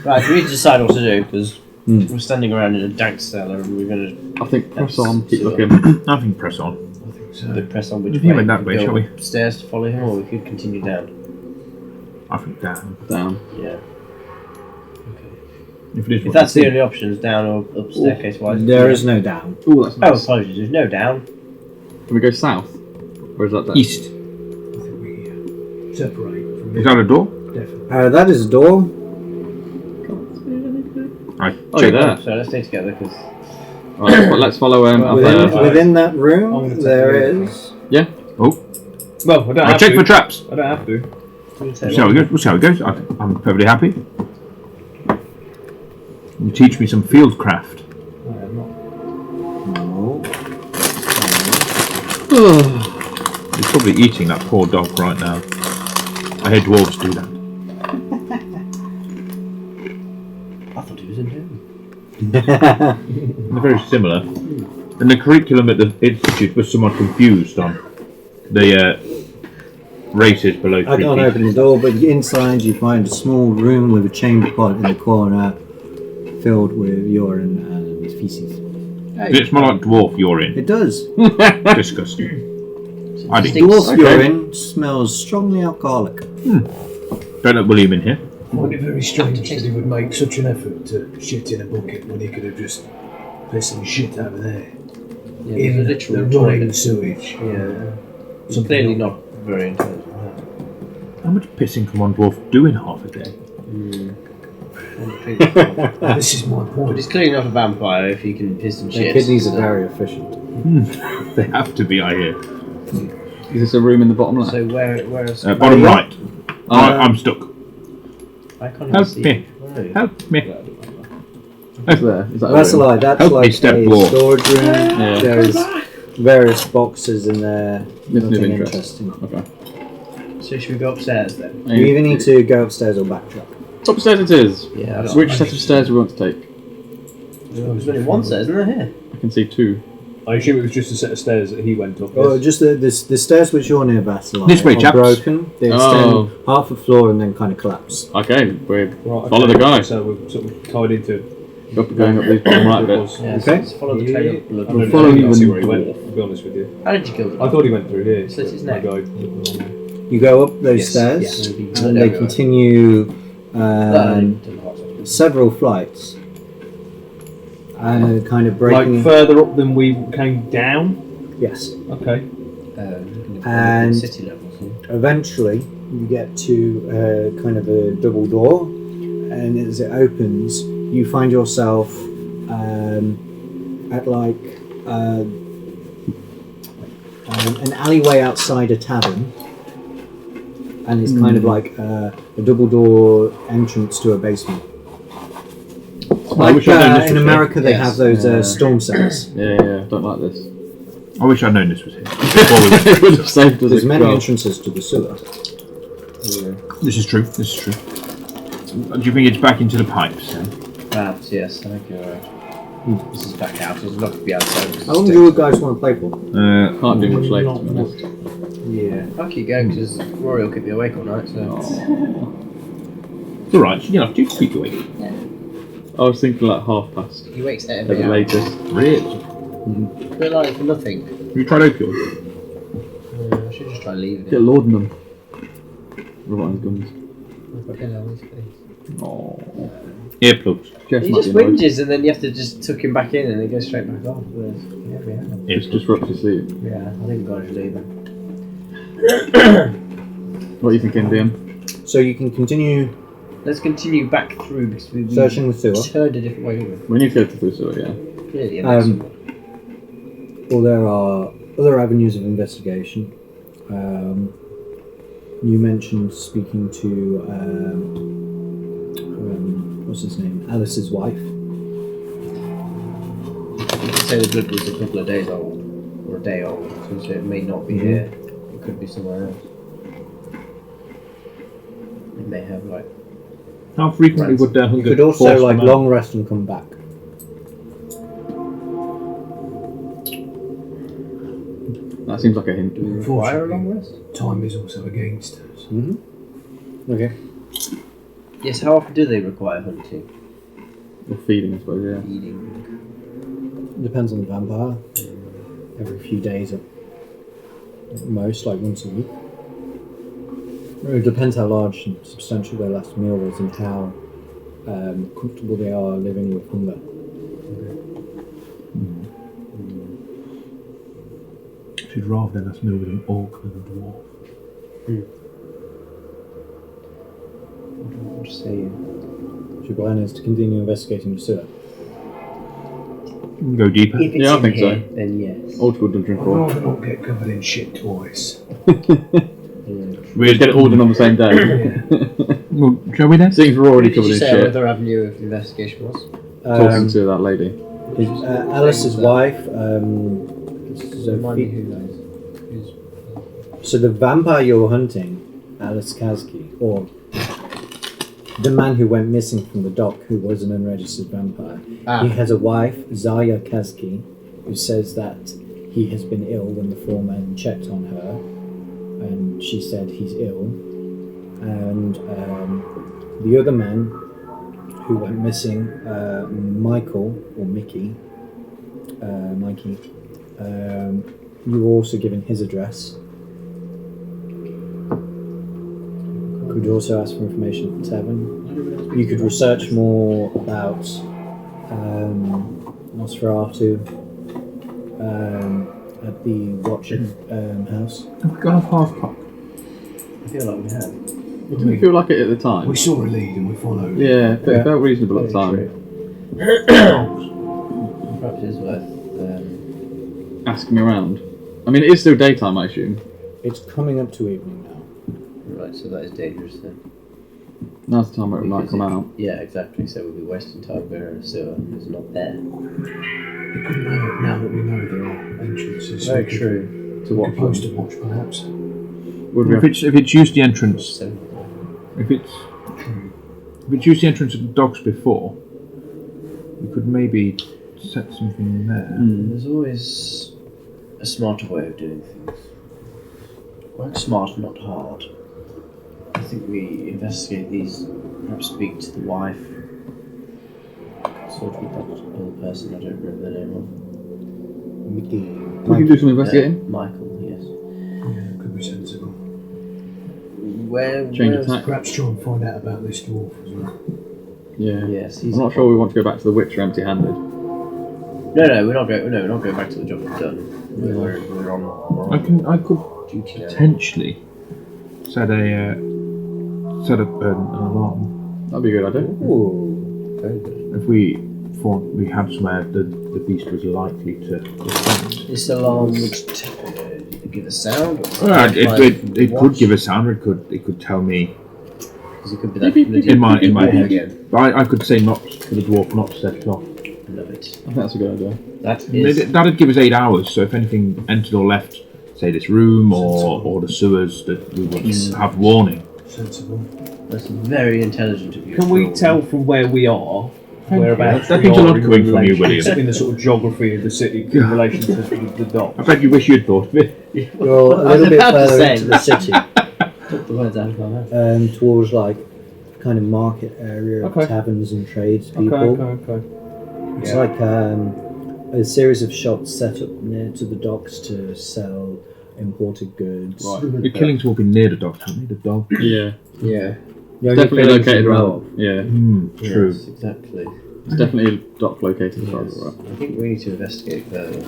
Right, we need to decide what to do because we're standing around in a dank cellar and we're going I think press on, keep Sure. looking. I think press on. I think to so. press on which If way. you went that We way, could shall go we? upstairs to follow him or we could continue down. I think down. Down. Yeah. If it is If what that's you the think. only options, down or up staircase wise. There is no down. Ooh, that's Oh, nice. apologies. There's no down. Can we go south? Or is that down? East. I think we separate from Is that a door? Definitely. That is a door. Right. Oh, you're there. So let's stay together because Right, well, let's follow Within, Althea. within that I'm room, gonna take there the lead. is. Oh, Well, I don't I'll have check to. for traps. I don't have to. We'll see how it goes. We'll see how it goes. I'm perfectly happy. You teach me some field craft. I am not. No. He's probably eating that poor dog right now. I hear dwarves do that. I thought he was in here. They're very similar. And the curriculum at the institute was somewhat confused on the races below I 3 can't feet. open the door, but inside you find a small room with a chamber pot in the corner filled with urine and feces. Does it smell like dwarf urine? It does. Disgusting. I think. Dwarf Okay. urine smells strongly alcoholic. Don't let William in here. I find it very strange that he would make such an effort to shit in a bucket when he could have just pissed and shit over there. Yeah, In there's a the literal running toilet. sewage. Yeah. It's clearly not very intelligent. How much pissing can one dwarf do in half a day? This is my But point. he's clearly not a vampire if he can piss and Their shit. kidneys are so- very efficient. They have to be, I hear. Is this a room in the bottom left? So where else? Bottom yeah. right. I'm stuck. I can't even Help see. me. Where are you? Help me. It's there. Is that That's a a room? lie. That's Help me, like step a dwarf. storage room. Yeah. There's various boxes in there. Nothing of Nothing interest. interesting. Okay. So should we go upstairs then? You either need to go upstairs or backtrack. Upstairs it is. Yeah. I don't Which set of stairs we want to take? There's only one set, isn't there? Here. I can see two. I assume it was just a set of stairs that he went up. Oh, yes. just the stairs which you're near, Vassalai, This way, are chaps. broken. They extend Oh. half a floor and then kind of collapse. Okay, we're Right, follow the guy. So we're sort of tied into. going up these bottom right bits. Yeah. Okay. So let's follow the trail of blood. I don't follow know, you I see when where he you went. walk. To be honest with you, How did you kill him? I thought he went through here. Slit his My neck. guide. You go up those Yes, stairs yes. and they continue Um, several flights. Kind of breaking. Like further up than we came down. Yes. Okay. And- city levels. Eventually, you get to kind of a double door, and as it opens, you find yourself at like an alleyway outside a tavern, and it's kind of like a double door entrance to a basement. I Like wish I'd known this in was America, they Yes. have those storm cells. Yeah, don't like this. I wish I'd known this was here. Before we went. It would have saved us There's a many crowd. entrances to the sewer. This is true. This is true. Do you think it's back into the pipes? Perhaps, yes. I think you're right. This is back out. It's not to be outside. How long do you guys want to play for? Can't do much later, to be honest. Yeah. Fuck you go, because Rory will keep me awake all night, so... It's alright. You know, do keep awake. I was thinking like past He wakes at at every the hour. latest. Really? They're like for nothing. Have you tried opioids? I should just try leaving Get it. Lording them. Revive guns. Kill his face. Oh. Earplugs. Jeff He might just be annoyed. whinges and then you have to just tuck him back in and it goes straight back off. It's disrupts your sleep. Yeah, I think God should leave him. What are you thinking, DM? So you can continue Let's continue back through because we searching the sewer. turned a different way over. We need to go to the sewer, yeah. Clearly, Well, there are other avenues of investigation. You mentioned speaking to what's his name? Alice's wife. say the blood was a couple of days old or a day old, so it may not be here. It could be somewhere else. It may have like. How frequently would their You hunger could also force like them out? long rest and come back. That seems like a hint. Do we require a long rest? Time is also against us. Okay. Yes. How often do they require hunting? Or feeding, I suppose, yeah. Eating. Depends on the vampire. Every few days at most, like once a week. It depends how large and substantial their last meal was and how comfortable they are living with hunger. She'd rather than us meal with an orc than a dwarf. What to say? So your plan is to continue investigating the sewer. Go deeper. If it's Yeah, I in think so. here, then yes. Old school dungeon I'd crawl. rather not get covered in shit twice. We'll Get it all done on the same day. Well, shall we then? Seems we're already What did covered you in say shit. another avenue of investigation was? Talking to that lady. Alice's wife. Remind me Sophie. who knows. So the vampire you're hunting, Alice Kazki, or the man who went missing from the dock, who was an unregistered vampire. Ah. He has a wife, Zaya Kazki, who says that he has been ill when the foreman checked on her, and she said he's ill. And the other man who went missing, Michael, or Mickey, Mikey, you were also given his address. Could also ask for information at the tavern. You could research more about Nosferatu at the Watcher house. Have we gone off half cock? I feel like we have. Didn't feel like it at the time. We saw a lead and we followed. Yeah, it felt reasonable at the time. Perhaps it's worth. Asking around. I mean, it is still daytime, I assume. It's coming up to evening now. Right, so that is dangerous then. Now's the time where it might Because come out. Yeah, exactly. So we'll be wasting time going in a sewer who's not there. We could know it now that we know there are entrances. Very we could- true. To We watch could post them. a watch, perhaps. Would we If have it's used the entrance, So, if it's used the entrance of the docks before, we could maybe set something there. there's always a smarter way of doing things. Work smart, not hard. I think we investigate these, perhaps speak to the wife. Sort of that other person, I don't remember the name of. Mickey. We can do some investigating. Michael, yes. Yeah, could be sensible. Where? Change where's- attack. Perhaps try and find out about this dwarf as well. Yeah. Yes, he's. I'm not sure we want to go back to the Witcher empty-handed. No, we're not going. No, we're not going back to the job we've done. We're on. We're on I could duty now. potentially set an alarm That'd be a good idea. Ooh, very good. if we thought we had somewhere the beast was likely to respond. This alarm would give a sound. Or It could give a sound. It could tell me Because it could be that in my dwarf head. again. But I could say not for the dwarf not to set it off. Love it. I think that's a good idea. That is. That'd give us 8 hours. So if anything entered or left, say this room or the sewers, that we would have warning. Sensible. That's very intelligent of you. Can we tell from where we are whereabouts That we means a are lot in coming from you, relation- William. in the sort of geography of the city in relation to the dock? I bet you wish you'd thought of it. You're a I was little bit about to further say. into the city, Took the words out of my mouth. towards like kind of market area of Okay. taverns and tradespeople. Okay. It's like a series of shops set up near to the docks to sell imported goods. Right. The killings will be near the docks, won't they? The dog. Yeah. Yeah. The only Definitely killings located you know around. of. Yeah. True. Yes, exactly. It's definitely a dock located as far as Yes. right. I think we need to investigate further.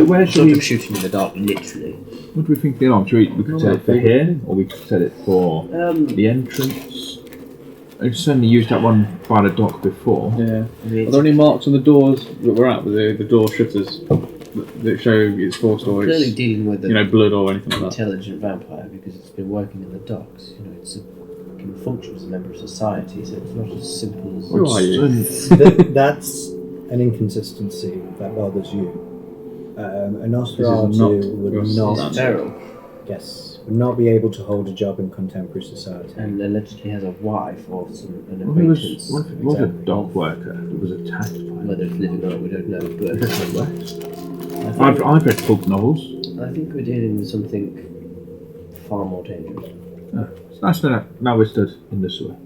Where should Sort we? of shooting in the dark, literally. What do we think the alarm? Should we could set it for here, or we could set it for the entrance. I've certainly used that one by the dock before. Yeah. I mean, Are there any marks on the doors that we're at with the door shutters that show it's forced or clearly it's dealing with a blood or anything like that? intelligent vampire because it's been working in the docks. It's can function as a member of society, so it's not as simple as. Who are you? That's an inconsistency that bothers you. A Nosferatu not would your not, standard. Feral, would not be able to hold a job in contemporary society. and allegedly has a wife or an Well, there was, acquaintance. what was a dock worker that was attacked by Whether it's living or not, we don't know. But I've read folk novels. I think we're dealing with something far more dangerous. It's nice to know now we're stood in the sewer.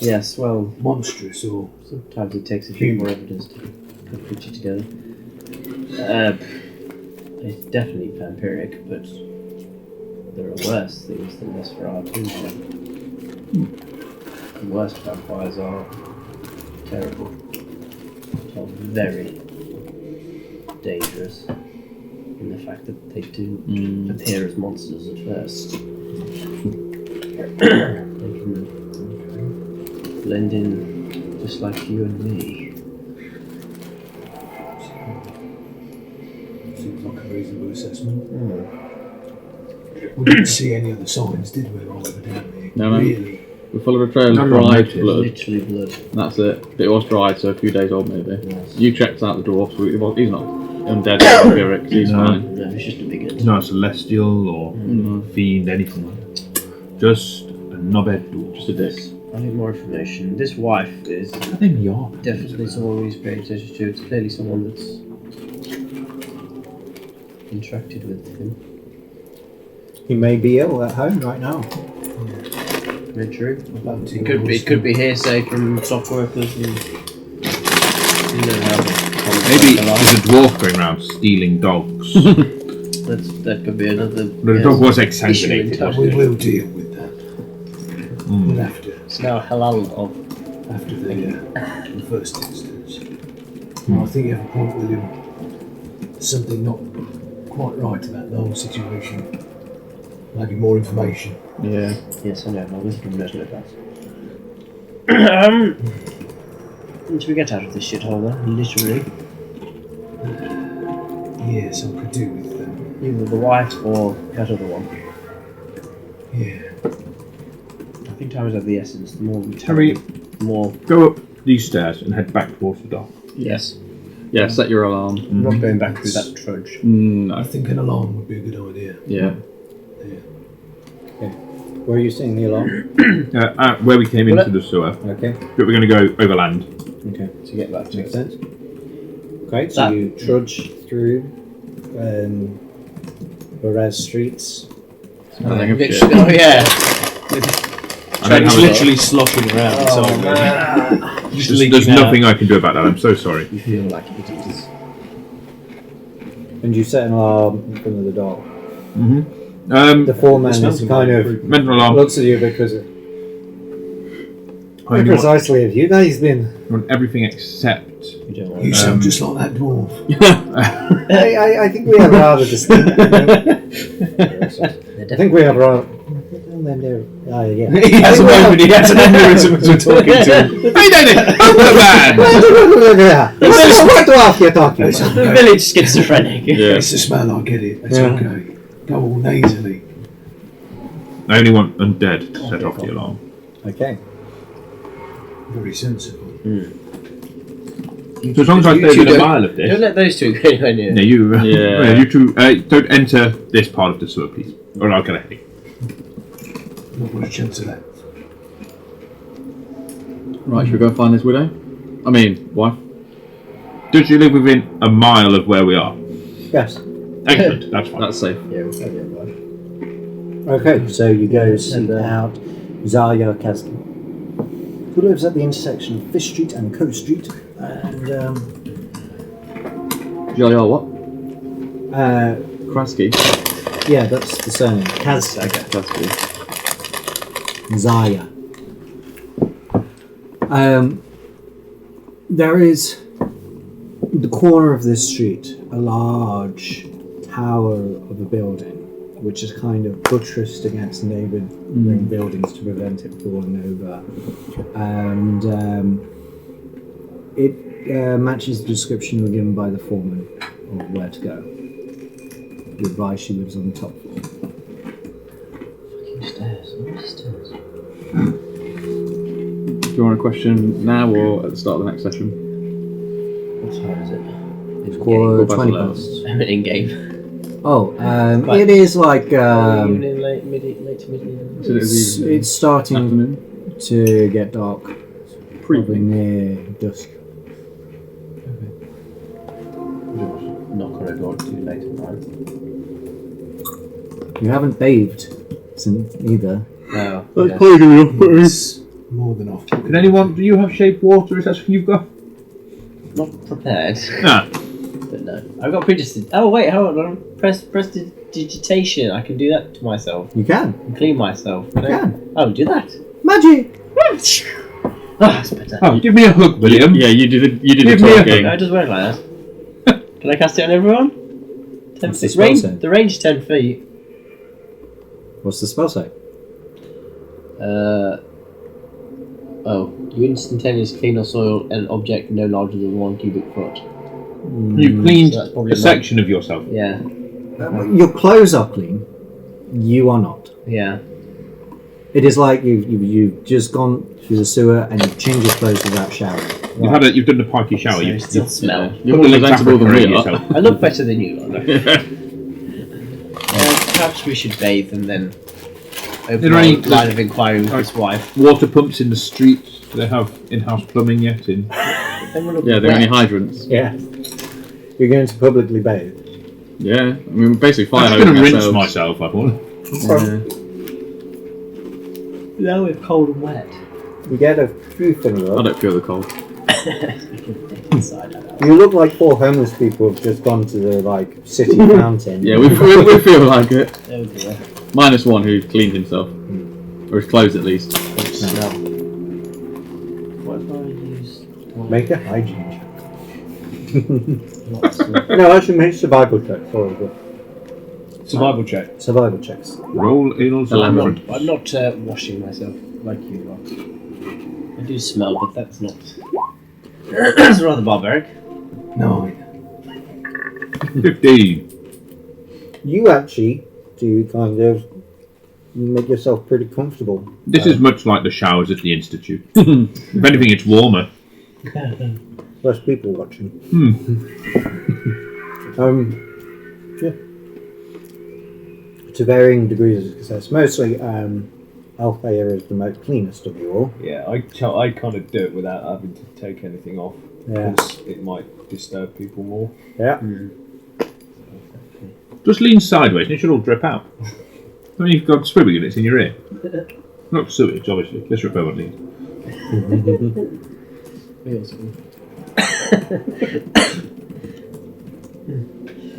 Yes, well, Monstrous or sometimes it takes a few more evidence to put a picture together. It's definitely vampiric, but there are worse things than Nosferatu. The worst vampires are terrible. Are very dangerous in the fact that they do appear as monsters at first. They can blend in just like you and me. seems like a reasonable assessment. We didn't see any other signs, did we? Or evidently, No. really. We followed a trail of None of dried them blood. Literally blood. That's it. It was dried, so a few days old maybe. Yes. You checked out the dwarf, so he's not undead or vampiric, he's No. fine. No, it's just a big end. Not celestial or fiend, anything like that. Just a knobhead dwarf. Just a dick. I need more information. This wife is I think we are. definitely someone we need to pay attention to. It's clearly someone that's interacted with him. He may be ill at home right now. Very true. It could be hearsay from soft workers and you know how Maybe there's a dwarf going around stealing dogs. that could be another. But the dog was issue accentuated. entirely. We will deal with that. We'll have to, It's now halal of after the first instance. I think you have a point, William. There's something not quite right about the whole situation. Maybe more information. Yeah. yes, I know. My wisdom knows no advice. Until we get out of this shithole, then, literally, Yes, I could do with them. either the wife or that other one. Yeah. I think time is of the essence. The more we tell, Harry, the more. go up these stairs and head back towards the dock. Yes. Yeah, set your alarm. I'm not going back through that trudge. No. I think an alarm would be a good idea. Yeah. Where are you seeing the alarm? Where we came Well, into the sewer. Okay. But we're going to go overland. Okay. To get back to Makes it. sense. Okay, so That- you trudge through Perez streets. I think of shit. Oh yeah. I don't have a- literally slopping around inside me. Just There's leaking out. nothing I can do about that. I'm so sorry. You feel like idiots. And you set an alarm in front of the door. Mm-hmm. The foreman smells is kind of Mental alarm. looks at you because of I where want precisely have you guys been? everything except. You don't want You sound just like that dwarf. I think we have rather distinct. I think we have rather. Yeah. He has a moment, he has an aneurysm as we're talking to him. Hey, David! Open the van! What dwarf you talking It's about? The okay. village schizophrenic. Yeah. It's the smell, I get it. It's Yeah. okay. Go all nasally. I only want undead to set off the alarm. Okay. Very sensible. So as long as I stay within a mile of Don't this. let those two go anywhere near. No, you. Yeah. You two don't enter this part of the sewer, please, or I'll get a headache. Not much chance of that. Right, should we go find this widow? I mean, wife? Does she live within a mile of where we are? Yes. Excellent. That's fine. That's safe. Yeah, we'll get one. Okay, so you go seek out Zarya Kazki, who lives at the intersection of Fish Street and Coast Street, and Jar what? Krasky. Yeah, that's the surname. Kaz. Krasky. Zaya. There is the corner of this street, a large tower of a building, which is kind of buttressed against neighbouring buildings to prevent it falling over, and it matches the description given by the foreman of where to go. The advice she lives on the top floor. Fucking stairs. What are stairs? Do you want a question now or at the start of the next session? What time is it? It's called 20 11. past. In game. Oh, Right. it is like Evening, late to mid evening. So it's evening. it's starting Afternoon. to get dark, probably Pre-evening. near dusk. Knock on a door too late at night. You haven't bathed since either. No. That's yes. probably going to be It's more than often. Can anyone? Do you have shape water? Is that something you've got? Not prepared. No. But no. I've got predestined. Oh wait, hold on. Press digitation. I can do that to myself. You can. And clean myself. You can. Oh, do that. Magic! Ah, it's better. Oh, give me a hug, William. Yeah, you did the Give me a talking. No, it does work like that. Can I cast it on everyone? 10 What's the feet. spell Range, say? the range is 10 feet. What's the spell say? Oh. You instantaneously clean or soil an object no larger than 1 cubic foot. You've cleaned So that's probably a not- section of yourself. Yeah. Your clothes are clean. You are not. Yeah. It is like you've just gone through the sewer and you've changed your clothes without showering. You've done the pikey shower. So You've you still smell. You're more presentable than we are. I look better than you, lot, though. Perhaps we should bathe and then open There are a any- line of inquiry with his wife. Water pumps in the streets. Do they have in-house plumbing yet? Then we'll look Yeah, there are any wet. hydrants. Yeah. You're going to publicly bathe. Yeah, I mean, we're basically fire I'm just going to hosing rinse ourselves. myself, I thought. Yeah. Now we're cold and wet. You get a few things I up. don't feel the cold. Inside, I know. You look like 4 homeless people have just gone to the city fountain. Yeah, we feel like it. Oh dear. Minus one who cleaned himself. Or his clothes at least. Smell. What if I use... Make a hygiene check. Lots of- No, actually make survival checks. Survival check. Survival checks. Roll ills Elaborate. I'm not washing myself like you are. I do smell, but that's not... That's rather barbaric. 9. 15. You actually do kind of make yourself pretty comfortable. This is much like the showers at the Institute. If anything, it's warmer. Less people watching. Yeah. To varying degrees of success. Mostly, Althea is the most cleanest of you all. Yeah, I kind of do it without having to take anything off Yeah. because it might disturb people more. Yeah. Just lean sideways and it should all drip out. I mean, you've got swimming and it's in your ear. Not sewage, obviously. Let's repair what needs.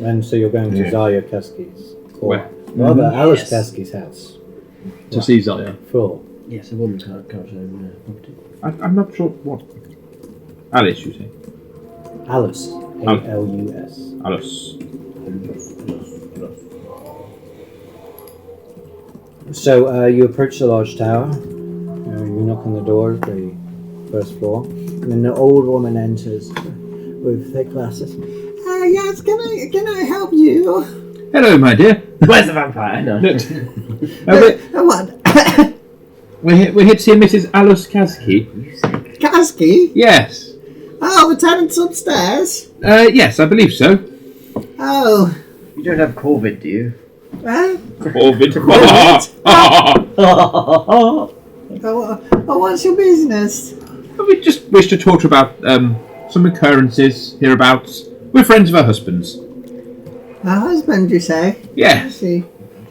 And so you're going to Yeah. Zaya Keski's. Or Where? rather, Alice Yes. Keski's house. To see Zaya. Full. Yes, a woman can't own property. I'm not sure what. Alice, you say? Alice. A-L-U-S. Alice. So you approach the large tower. You knock on the door of the first floor. And then the old woman enters with thick glasses. Yes, can I help you? Hello, my dear. Where's the vampire? No. What? We're here to see Mrs. Alice Kaski. Kaski? Yes. Oh, the tenant's upstairs. Yes, I believe so. Oh. You don't have COVID, do you? Corvid. What's your business? We just wish to talk about some occurrences hereabouts. We're friends of her husband's. Her husband, you say? Yes. See.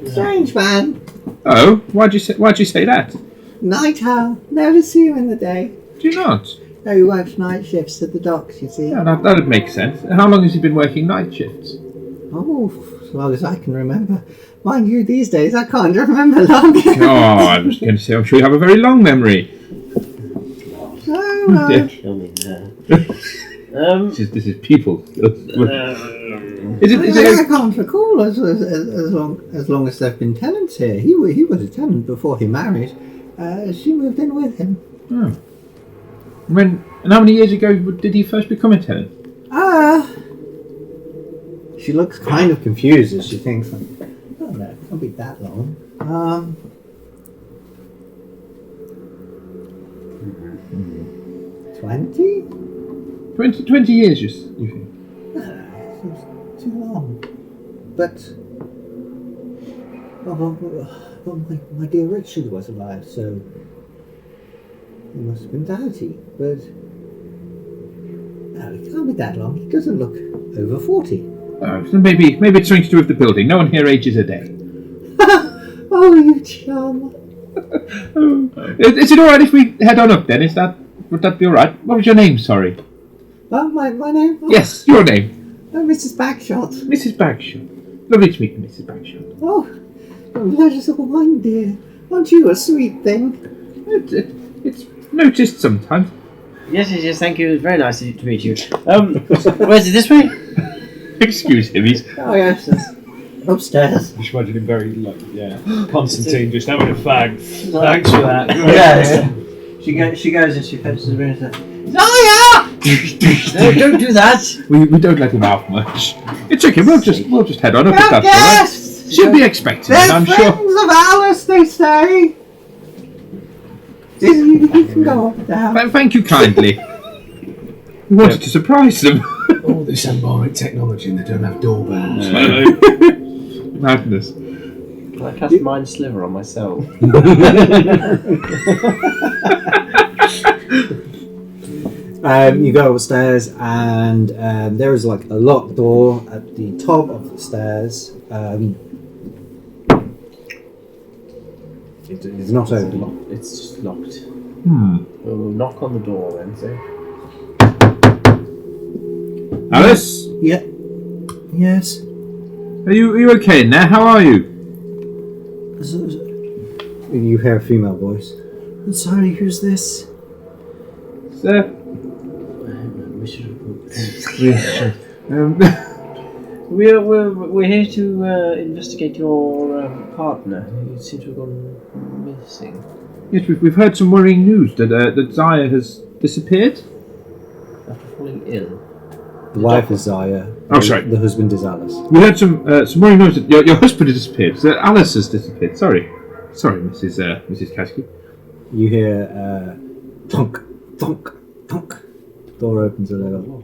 Strange man. Oh, why'd you say that? Night owl. Never see you in the day. Do you not? No, he works night shifts at the docks, you see. Yeah, that'd make sense. How long has he been working night shifts? Oh, as long as I can remember. Mind you, these days I can't remember long. Oh, I was going to say, I'm sure you have a very long memory. So, Yeah. Kill me there. This is people. Is I it can't recall as long as they've been tenants here. He was a tenant before he married. She moved in with him. and how many years ago did he first become a tenant? She looks kind of confused as she thinks, oh no, it can't be that long. 20? 20 years, you think? Seems too long. But my dear Richard was alive, so he must have been 30. But no, it can't be that long. He doesn't look over 40. So maybe it's something to do with the building. No one here ages a day. Oh, you chum! Is it all right if we head on up then? Would that be all right? What was your name? Sorry. My name? Oh, Yes, your name, Mrs. Bagshot. Mrs. Bagshot. Lovely to meet you, Mrs. Bagshot. Oh, pleasure's all mine, dear. Aren't you a sweet thing? It's noticed sometimes. Yes, thank you. It's very nice to meet you. Where's it this way? Excuse him, he's. Oh, yes. Upstairs. Just imagine him very, Constantine just having a fag. Thanks for that. Yeah. She goes and she fetches the room and says, Zaya! No, don't do that. We don't let him out much. It's okay. We'll just head on up if Well, that's all right. yes! She'll be expecting it, They're I'm friends sure. of Alice, they say. You can go up now. Thank you kindly. We wanted to surprise them. All this ambaric technology and they don't have doorbells. Madness. Can I cast Mind Sliver on myself? You go upstairs and there is like a locked door at the top of the stairs. It is not open. It's just locked. Hmm. We'll knock on the door then, so. Alice, Yeah. Yes. are you okay in there? How are you? You hear a female voice. Sorry, who's this? Sir? We should have. Um, We're here to investigate your partner. You seem to have gone missing. yes, we've heard some worrying news that Zaya has disappeared. After falling ill. The wife is Zaya. Oh, sorry. The husband is Alice. We heard some worrying news that your husband has disappeared. So Alice has disappeared. Sorry, Mrs. Kasky. You hear thunk, thunk, thunk. Door opens a little.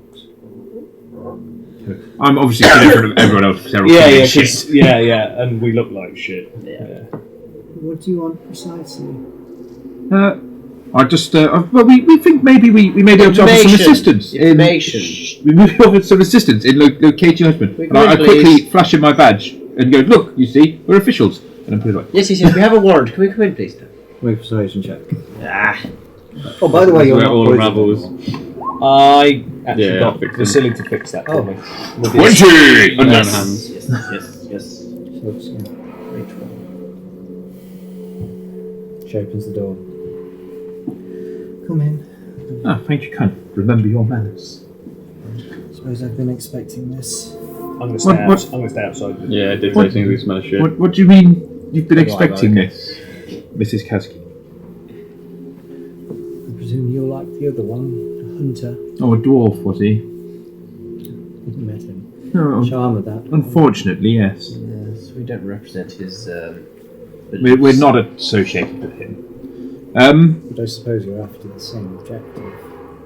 I'm obviously in front of everyone else. Several shit. Yeah, and we look like shit. Yeah. What do you want precisely? I just well, we think maybe we may be able to offer some assistance. Information. We may be able to offer some assistance in locating your husband. We And I could, quickly please. flash in my badge and go, look, you see, we're officials. And I'm put it away. Yes. We have a warrant. Can we come in, please? Make a persuasion check. Ah. Oh, by the way, you're Where not all poisoned unravels. anymore. I actually Yeah, got fix the it. silly to fix that for Oh. me. 20! Unknown Yes. hands. Yes. So it's, Great one. she opens the door. Come in. Ah, thank you, kind. Remember your manners. Suppose I've been expecting this. I'm going to What- stay outside. Yeah, it did What- say things we smell of shit. What do you mean you've been I like expecting that. this, Mrs. Kasky? I presume you're like the other one, a hunter. Oh, a dwarf, was he? You met him. No, Charm of that. unfortunately, yes. Yes. We don't represent his. We're not associated with him. But I suppose you're after the same objective.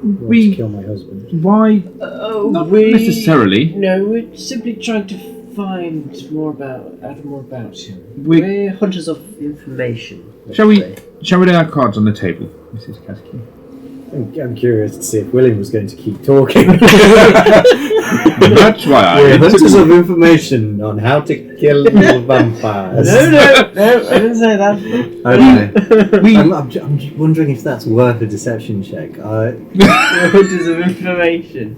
You want We- to kill my husband. Why? Oh, Not necessarily. No, we're simply trying to find out more about him. We- We're hunters of information. let's Shall we- say. Shall we lay our cards on the table, Mrs. Kasky? I'm curious to see if William was going to keep talking. That's why I. We're hunters of information on how to kill vampires. No, I didn't say that. Okay. I'm wondering if that's worth a deception check. Hunters of information.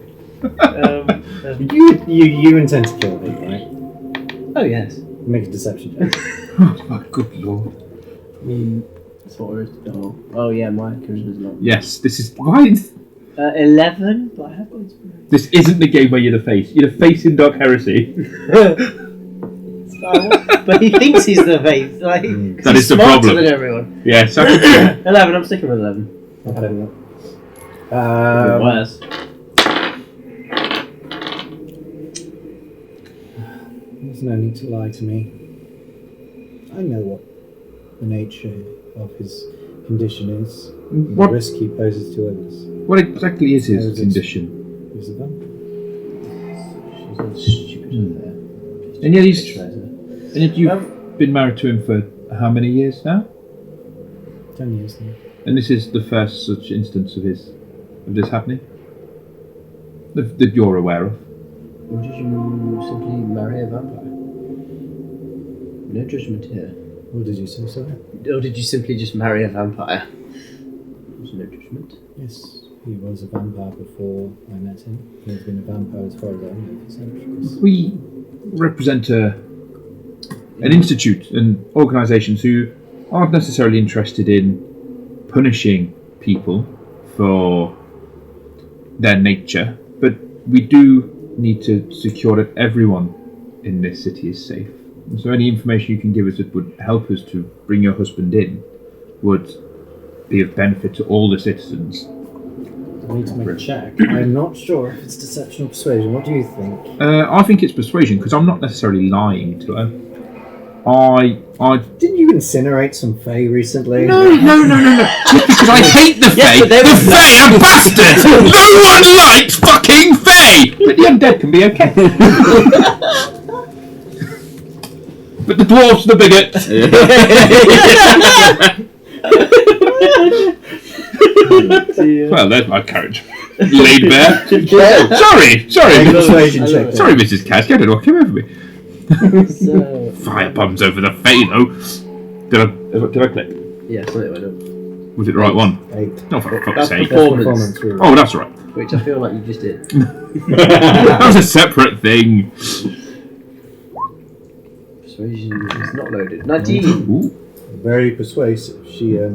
You intend to kill me, right? Oh yes. Make a deception check. Oh, good lord. Oh yeah, my charisma's not. Yes, this is why. 11. But I have got inspiration. This isn't the game where you're the face. You're the face in Dark Heresy. But he thinks he's the face. Like, That he's is the smarter problem. than everyone. Yes, I 11. I'm sticking with 11. Worse. There's no need to lie to me. I know what the nature of his condition is, and the What? risk he poses to others. What exactly is his How's it? condition? He's a vampire. She's all stupid there. And yet you've been married to him for how many years now? 10 years now. And this is the first such instance of this happening that you're aware of. Or did you simply marry a vampire? No judgment here. What did you say, sorry? Or did you simply just marry a vampire? There's no judgment. Yes, he was a vampire before I met him. He has been a vampire as far as I know for centuries. We represent an institute and organisations who aren't necessarily interested in punishing people for their nature, but we do need to secure that everyone in this city is safe. And so any information you can give us that would help us to bring your husband in would be of benefit to all the citizens. I need to make a check. I'm not sure if it's deception or persuasion. What do you think? I think it's persuasion because I'm not necessarily lying to her. Didn't you incinerate some Fae recently? No. Just because I hate the Fae. but they The were- Fae are bastards! No one likes fucking Fae! But the undead can be okay. But the dwarves are the bigot. Well, there's my carriage. Laid bare. Sorry. Persuasion I check. love Sorry, Mrs. Cask, I don't know what came over me. So, Fire bombs over the Fae, though. Did I click? yeah, so it went up. Was it the right one? 8. Oh, for fuck's That's sake. performance, Really. Oh, that's right. which I feel like you just did. That was a separate thing. Persuasion is not loaded. 19. Ooh. Very persuasive. She, I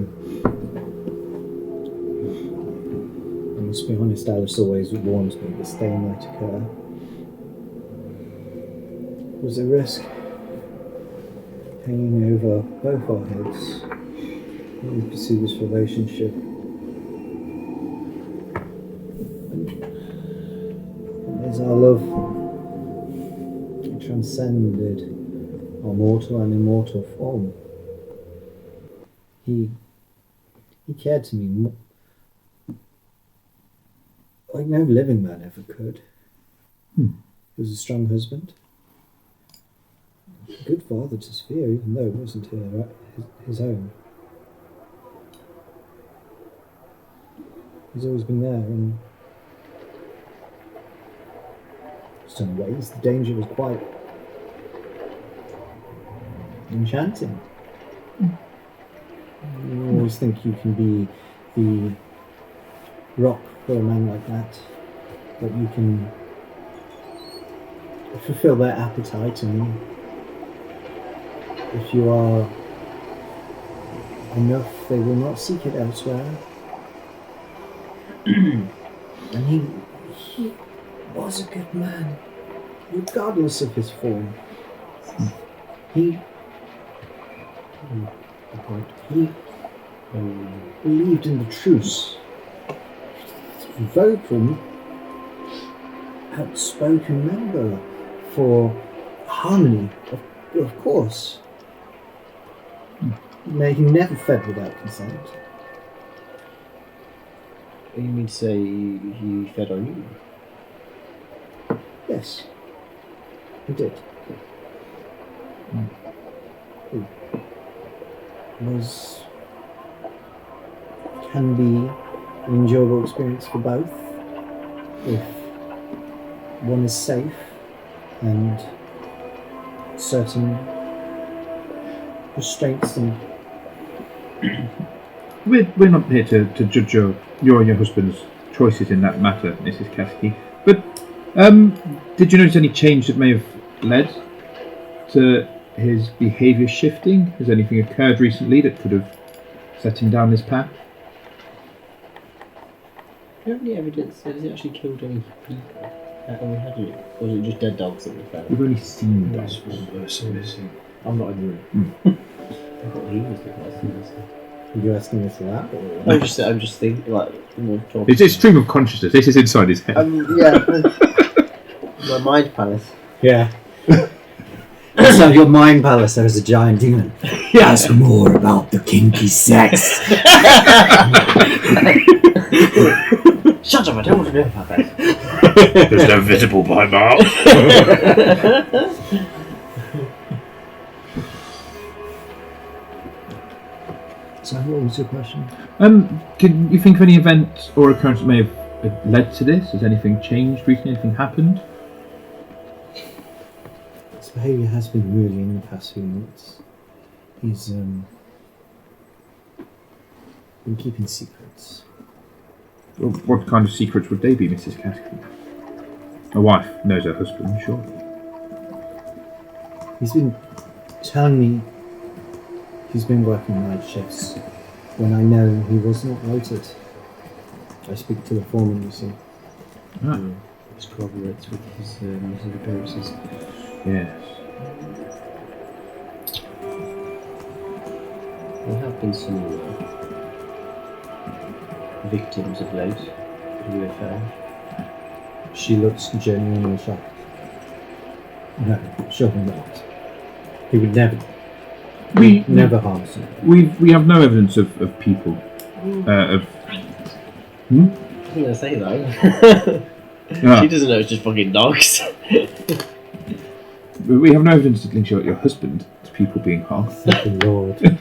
must be honest, Alice always warns me the stain might occur. It was a risk hanging over both our heads when we pursue this relationship. And as our love transcended our mortal and immortal form, he cared to me like no living man ever could. He was a strong husband, a good father to Sophia, even though it wasn't his own. He's always been there, and in some ways the danger was quite enchanting. You always think you can be the rock for a man like that you can fulfill their appetite, and if you are enough, they will not seek it elsewhere. And he was a good man, regardless of his form. He believed in the truce. Vocal, outspoken member for harmony, of course. No, he never fed without consent. You mean to say he fed on you? Yes, he did. Can be an enjoyable experience for both. If one is safe and certain restraints and We're not here to judge your and your husband's choices in that matter, Mrs. Kasky. But did you notice any change that may have led to his behaviour shifting? Has anything occurred recently that could have set him down this path? Do you have any evidence that he's actually killed any people? Or was it just dead dogs that we found? We've only seen That's that. one person missing. I'm not in the room. I thought he was the person. are you asking us that? Or? I'm just thinking, like, more talking. It's a stream of consciousness. This is inside his head. Yeah. My mind palace. Yeah. Inside your mind palace, there is a giant demon. Ask more about the kinky sex. Shut up! I don't want to know about that. There's no visible by mouth. So, what was your question? Can you think of any event or occurrence that may have led to this? Has anything changed recently? Anything happened? His behaviour has been really in the past few months. He's been keeping secrets. What kind of secrets would they be, Mrs. Kasky? A wife knows her husband, surely. He's been telling me he's been working night shifts when I know he was not rotated. I speak to the foreman, you see. Ah, This corroborates with his missing appearances. yes. There have been some victims of late who we have found. She looks genuinely shocked. No, surely not. He would never harm someone. We have no evidence of people of. I was gonna say though. Ah, She doesn't know it's just fucking dogs. we have no evidence that links your husband to people being harmed. Thank the Lord.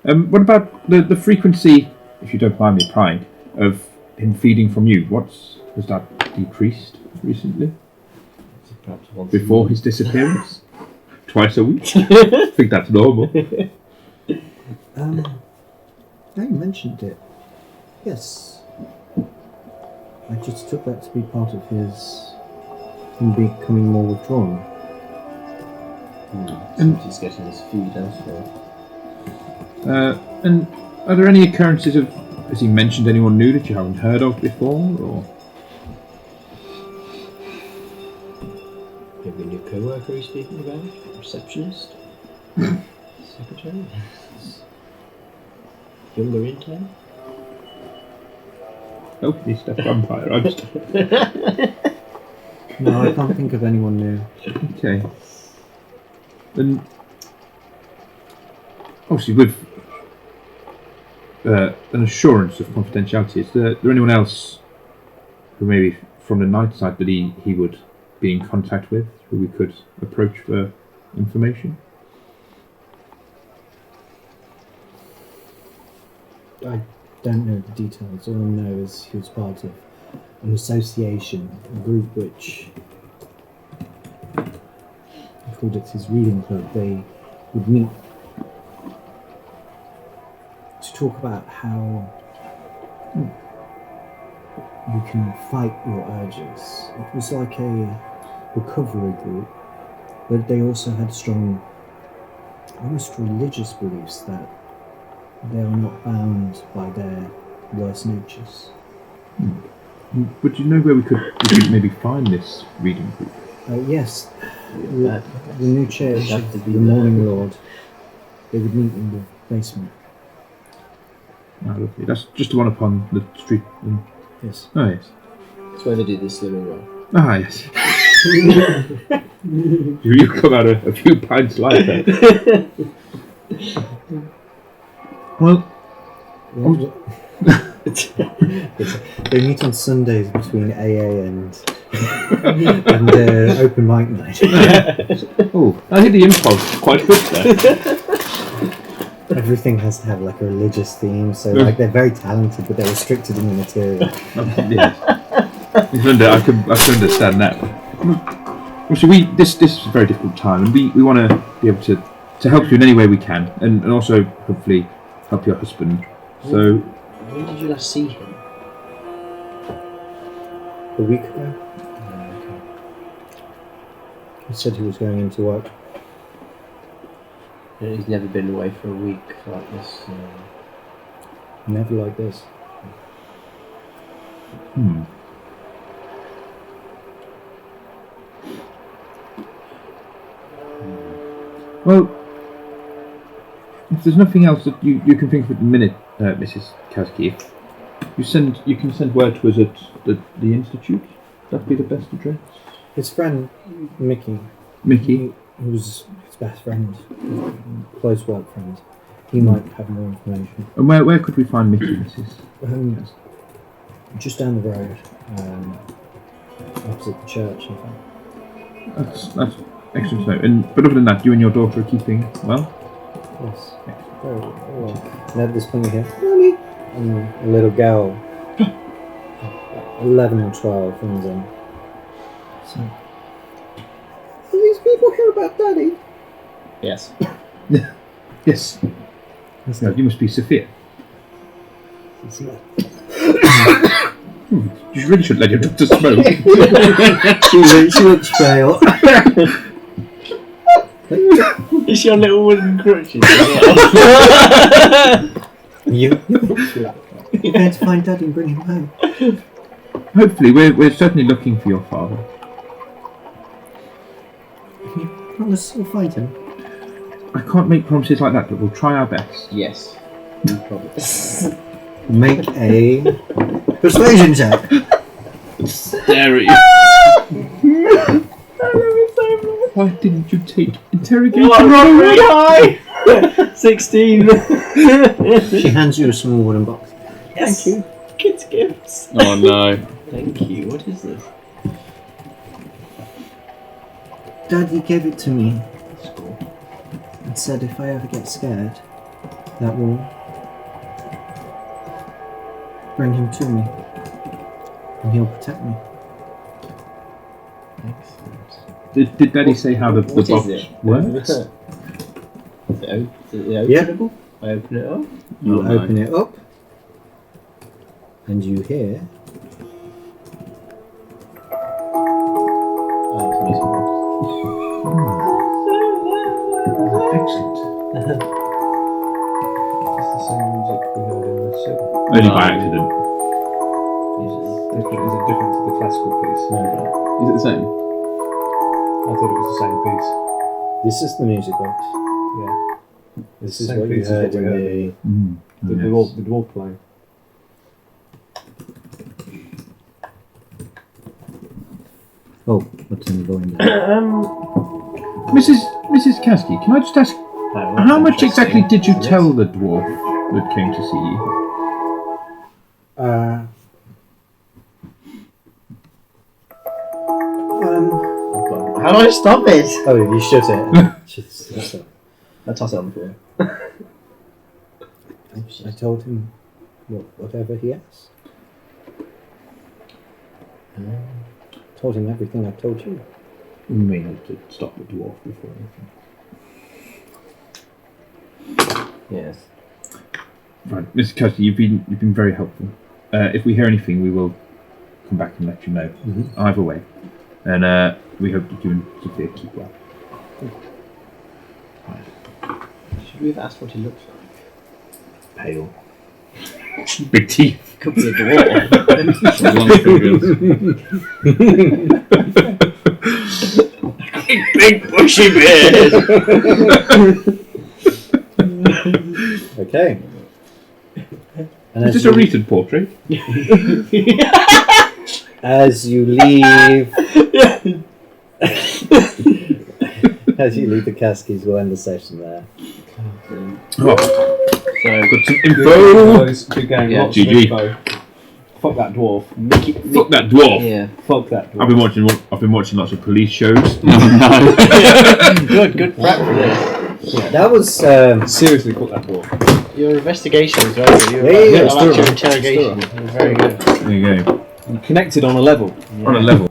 What about the frequency, if you don't mind me prying, of him feeding from you? Has that decreased recently? Perhaps once Before his disappearance? Twice a week? I think that's normal. Now you mentioned it. Yes. I just took that to be part of him becoming more withdrawn. And he's getting his food elsewhere. And are there any occurrences of... Has he mentioned anyone new that you haven't heard of before, or...? Maybe a new co-worker he's speaking about? Receptionist? Secretary? Younger intern? Oh, he's a vampire. I'm just... No, I can't think of anyone new. Okay. And... Obviously, with an assurance of confidentiality, is there anyone else who maybe from the night side that he would be in contact with, who we could approach for information? I don't know the details. All I know is he was part of an association, a group which he called it his reading club. They would meet to talk about how you can fight your urges. It was like a recovery group, but they also had strong, almost religious beliefs that they are not bound by their worst natures. Would you know where we could maybe find this reading group? Yes, the new church, the Morning Lord, they would meet in the basement. Ah, lovely. That's just the one upon the street. Yes. Oh, yes. That's where they do the slimming roll. Ah, yes. You come out a few pints lighter. Well, they meet on Sundays between AA and open mic night. oh, I hit the impulse quite good there. Everything has to have like a religious theme, so like they're very talented, but they're restricted in the material. Yes. I can understand that. Obviously, this is a very difficult time, and we want to be able to help you in any way we can, and also hopefully help your husband. So, When did you last see him? A week ago, he said he was going into work. He's never been away for a week like this. Never like this. well, if there's nothing else that you can think of at the minute, Mrs. Kasky, you can send word to us at the institute. That'd be the best address. His friend, Mickey, Mickey. who was his best friend, close work friend, he might have more information. And where could we find Mickey, Mrs. Just down the road, opposite the church, in fact. That's excellent to know. But other than that, you and your daughter are keeping well? Yes. Very well. And at this point you hear, Mommy! And a little girl, 11 or 12, runs in. So, will these people hear about Daddy? Yes. Yes. No, you must be Sophia. You really should let your daughter smoke. She looks pale. Is she on little wooden crutches? You're going to find Daddy and bring him home. Hopefully, we're certainly looking for your father. Can you promise we'll find him? I can't make promises like that, but we'll try our best. Yes. No problem. Make a persuasion check. Stare at you. Why didn't you take interrogation? Really high! 16. She hands you a small wooden box. Yes. Thank you. Kids' gifts. Oh no. Thank you. What is this? Daddy gave it to me That's cool. and said if I ever get scared, that will bring him to me and he'll protect me. Excellent. Did Daddy say how the What box is it? works? Is it openable? I open it up. You Oh, no. open it up and you hear Oh, it's a music box. Excellent. It's the same music we heard in the show. Only by accident. Is it different to the classical piece? no. Is it the same? I thought it was the same piece. This is the music box. Yeah. This The is same what you piece as heard what we in heard. the The dwarf playing. oh, what's in the volume? Mrs. Kasky, can I just ask, how much exactly did you tell the dwarf that came to see you? How do I stop it? Oh, you shut it. Shut it. I toss it on the floor. I told him whatever he asked. Told him everything I told you. We may have to stop the dwarf before anything. Yes. Right, Mrs. Kasky, you've been very helpful. If we hear anything, we will come back and let you know. Either way. And we hope that you and Sophia keep well. Should we have asked what he looks like? Pale. Big teeth. Could be a dwarf. Big bushy beard. Okay. And Is this a recent portrait? as you leave, as you leave the Caskies, we'll end the session there. Oh, So, got some Good info. boys, good game. Yeah, Lots of GG. info. Fuck that dwarf. Fuck that dwarf. yeah. Fuck that dwarf. I've been watching lots of police shows. Good prep for this. That was Seriously, cut that ball. Your investigation is very good. Yeah, I liked your it's interrogation. It was very good. There you go. Connected on a level. On a level.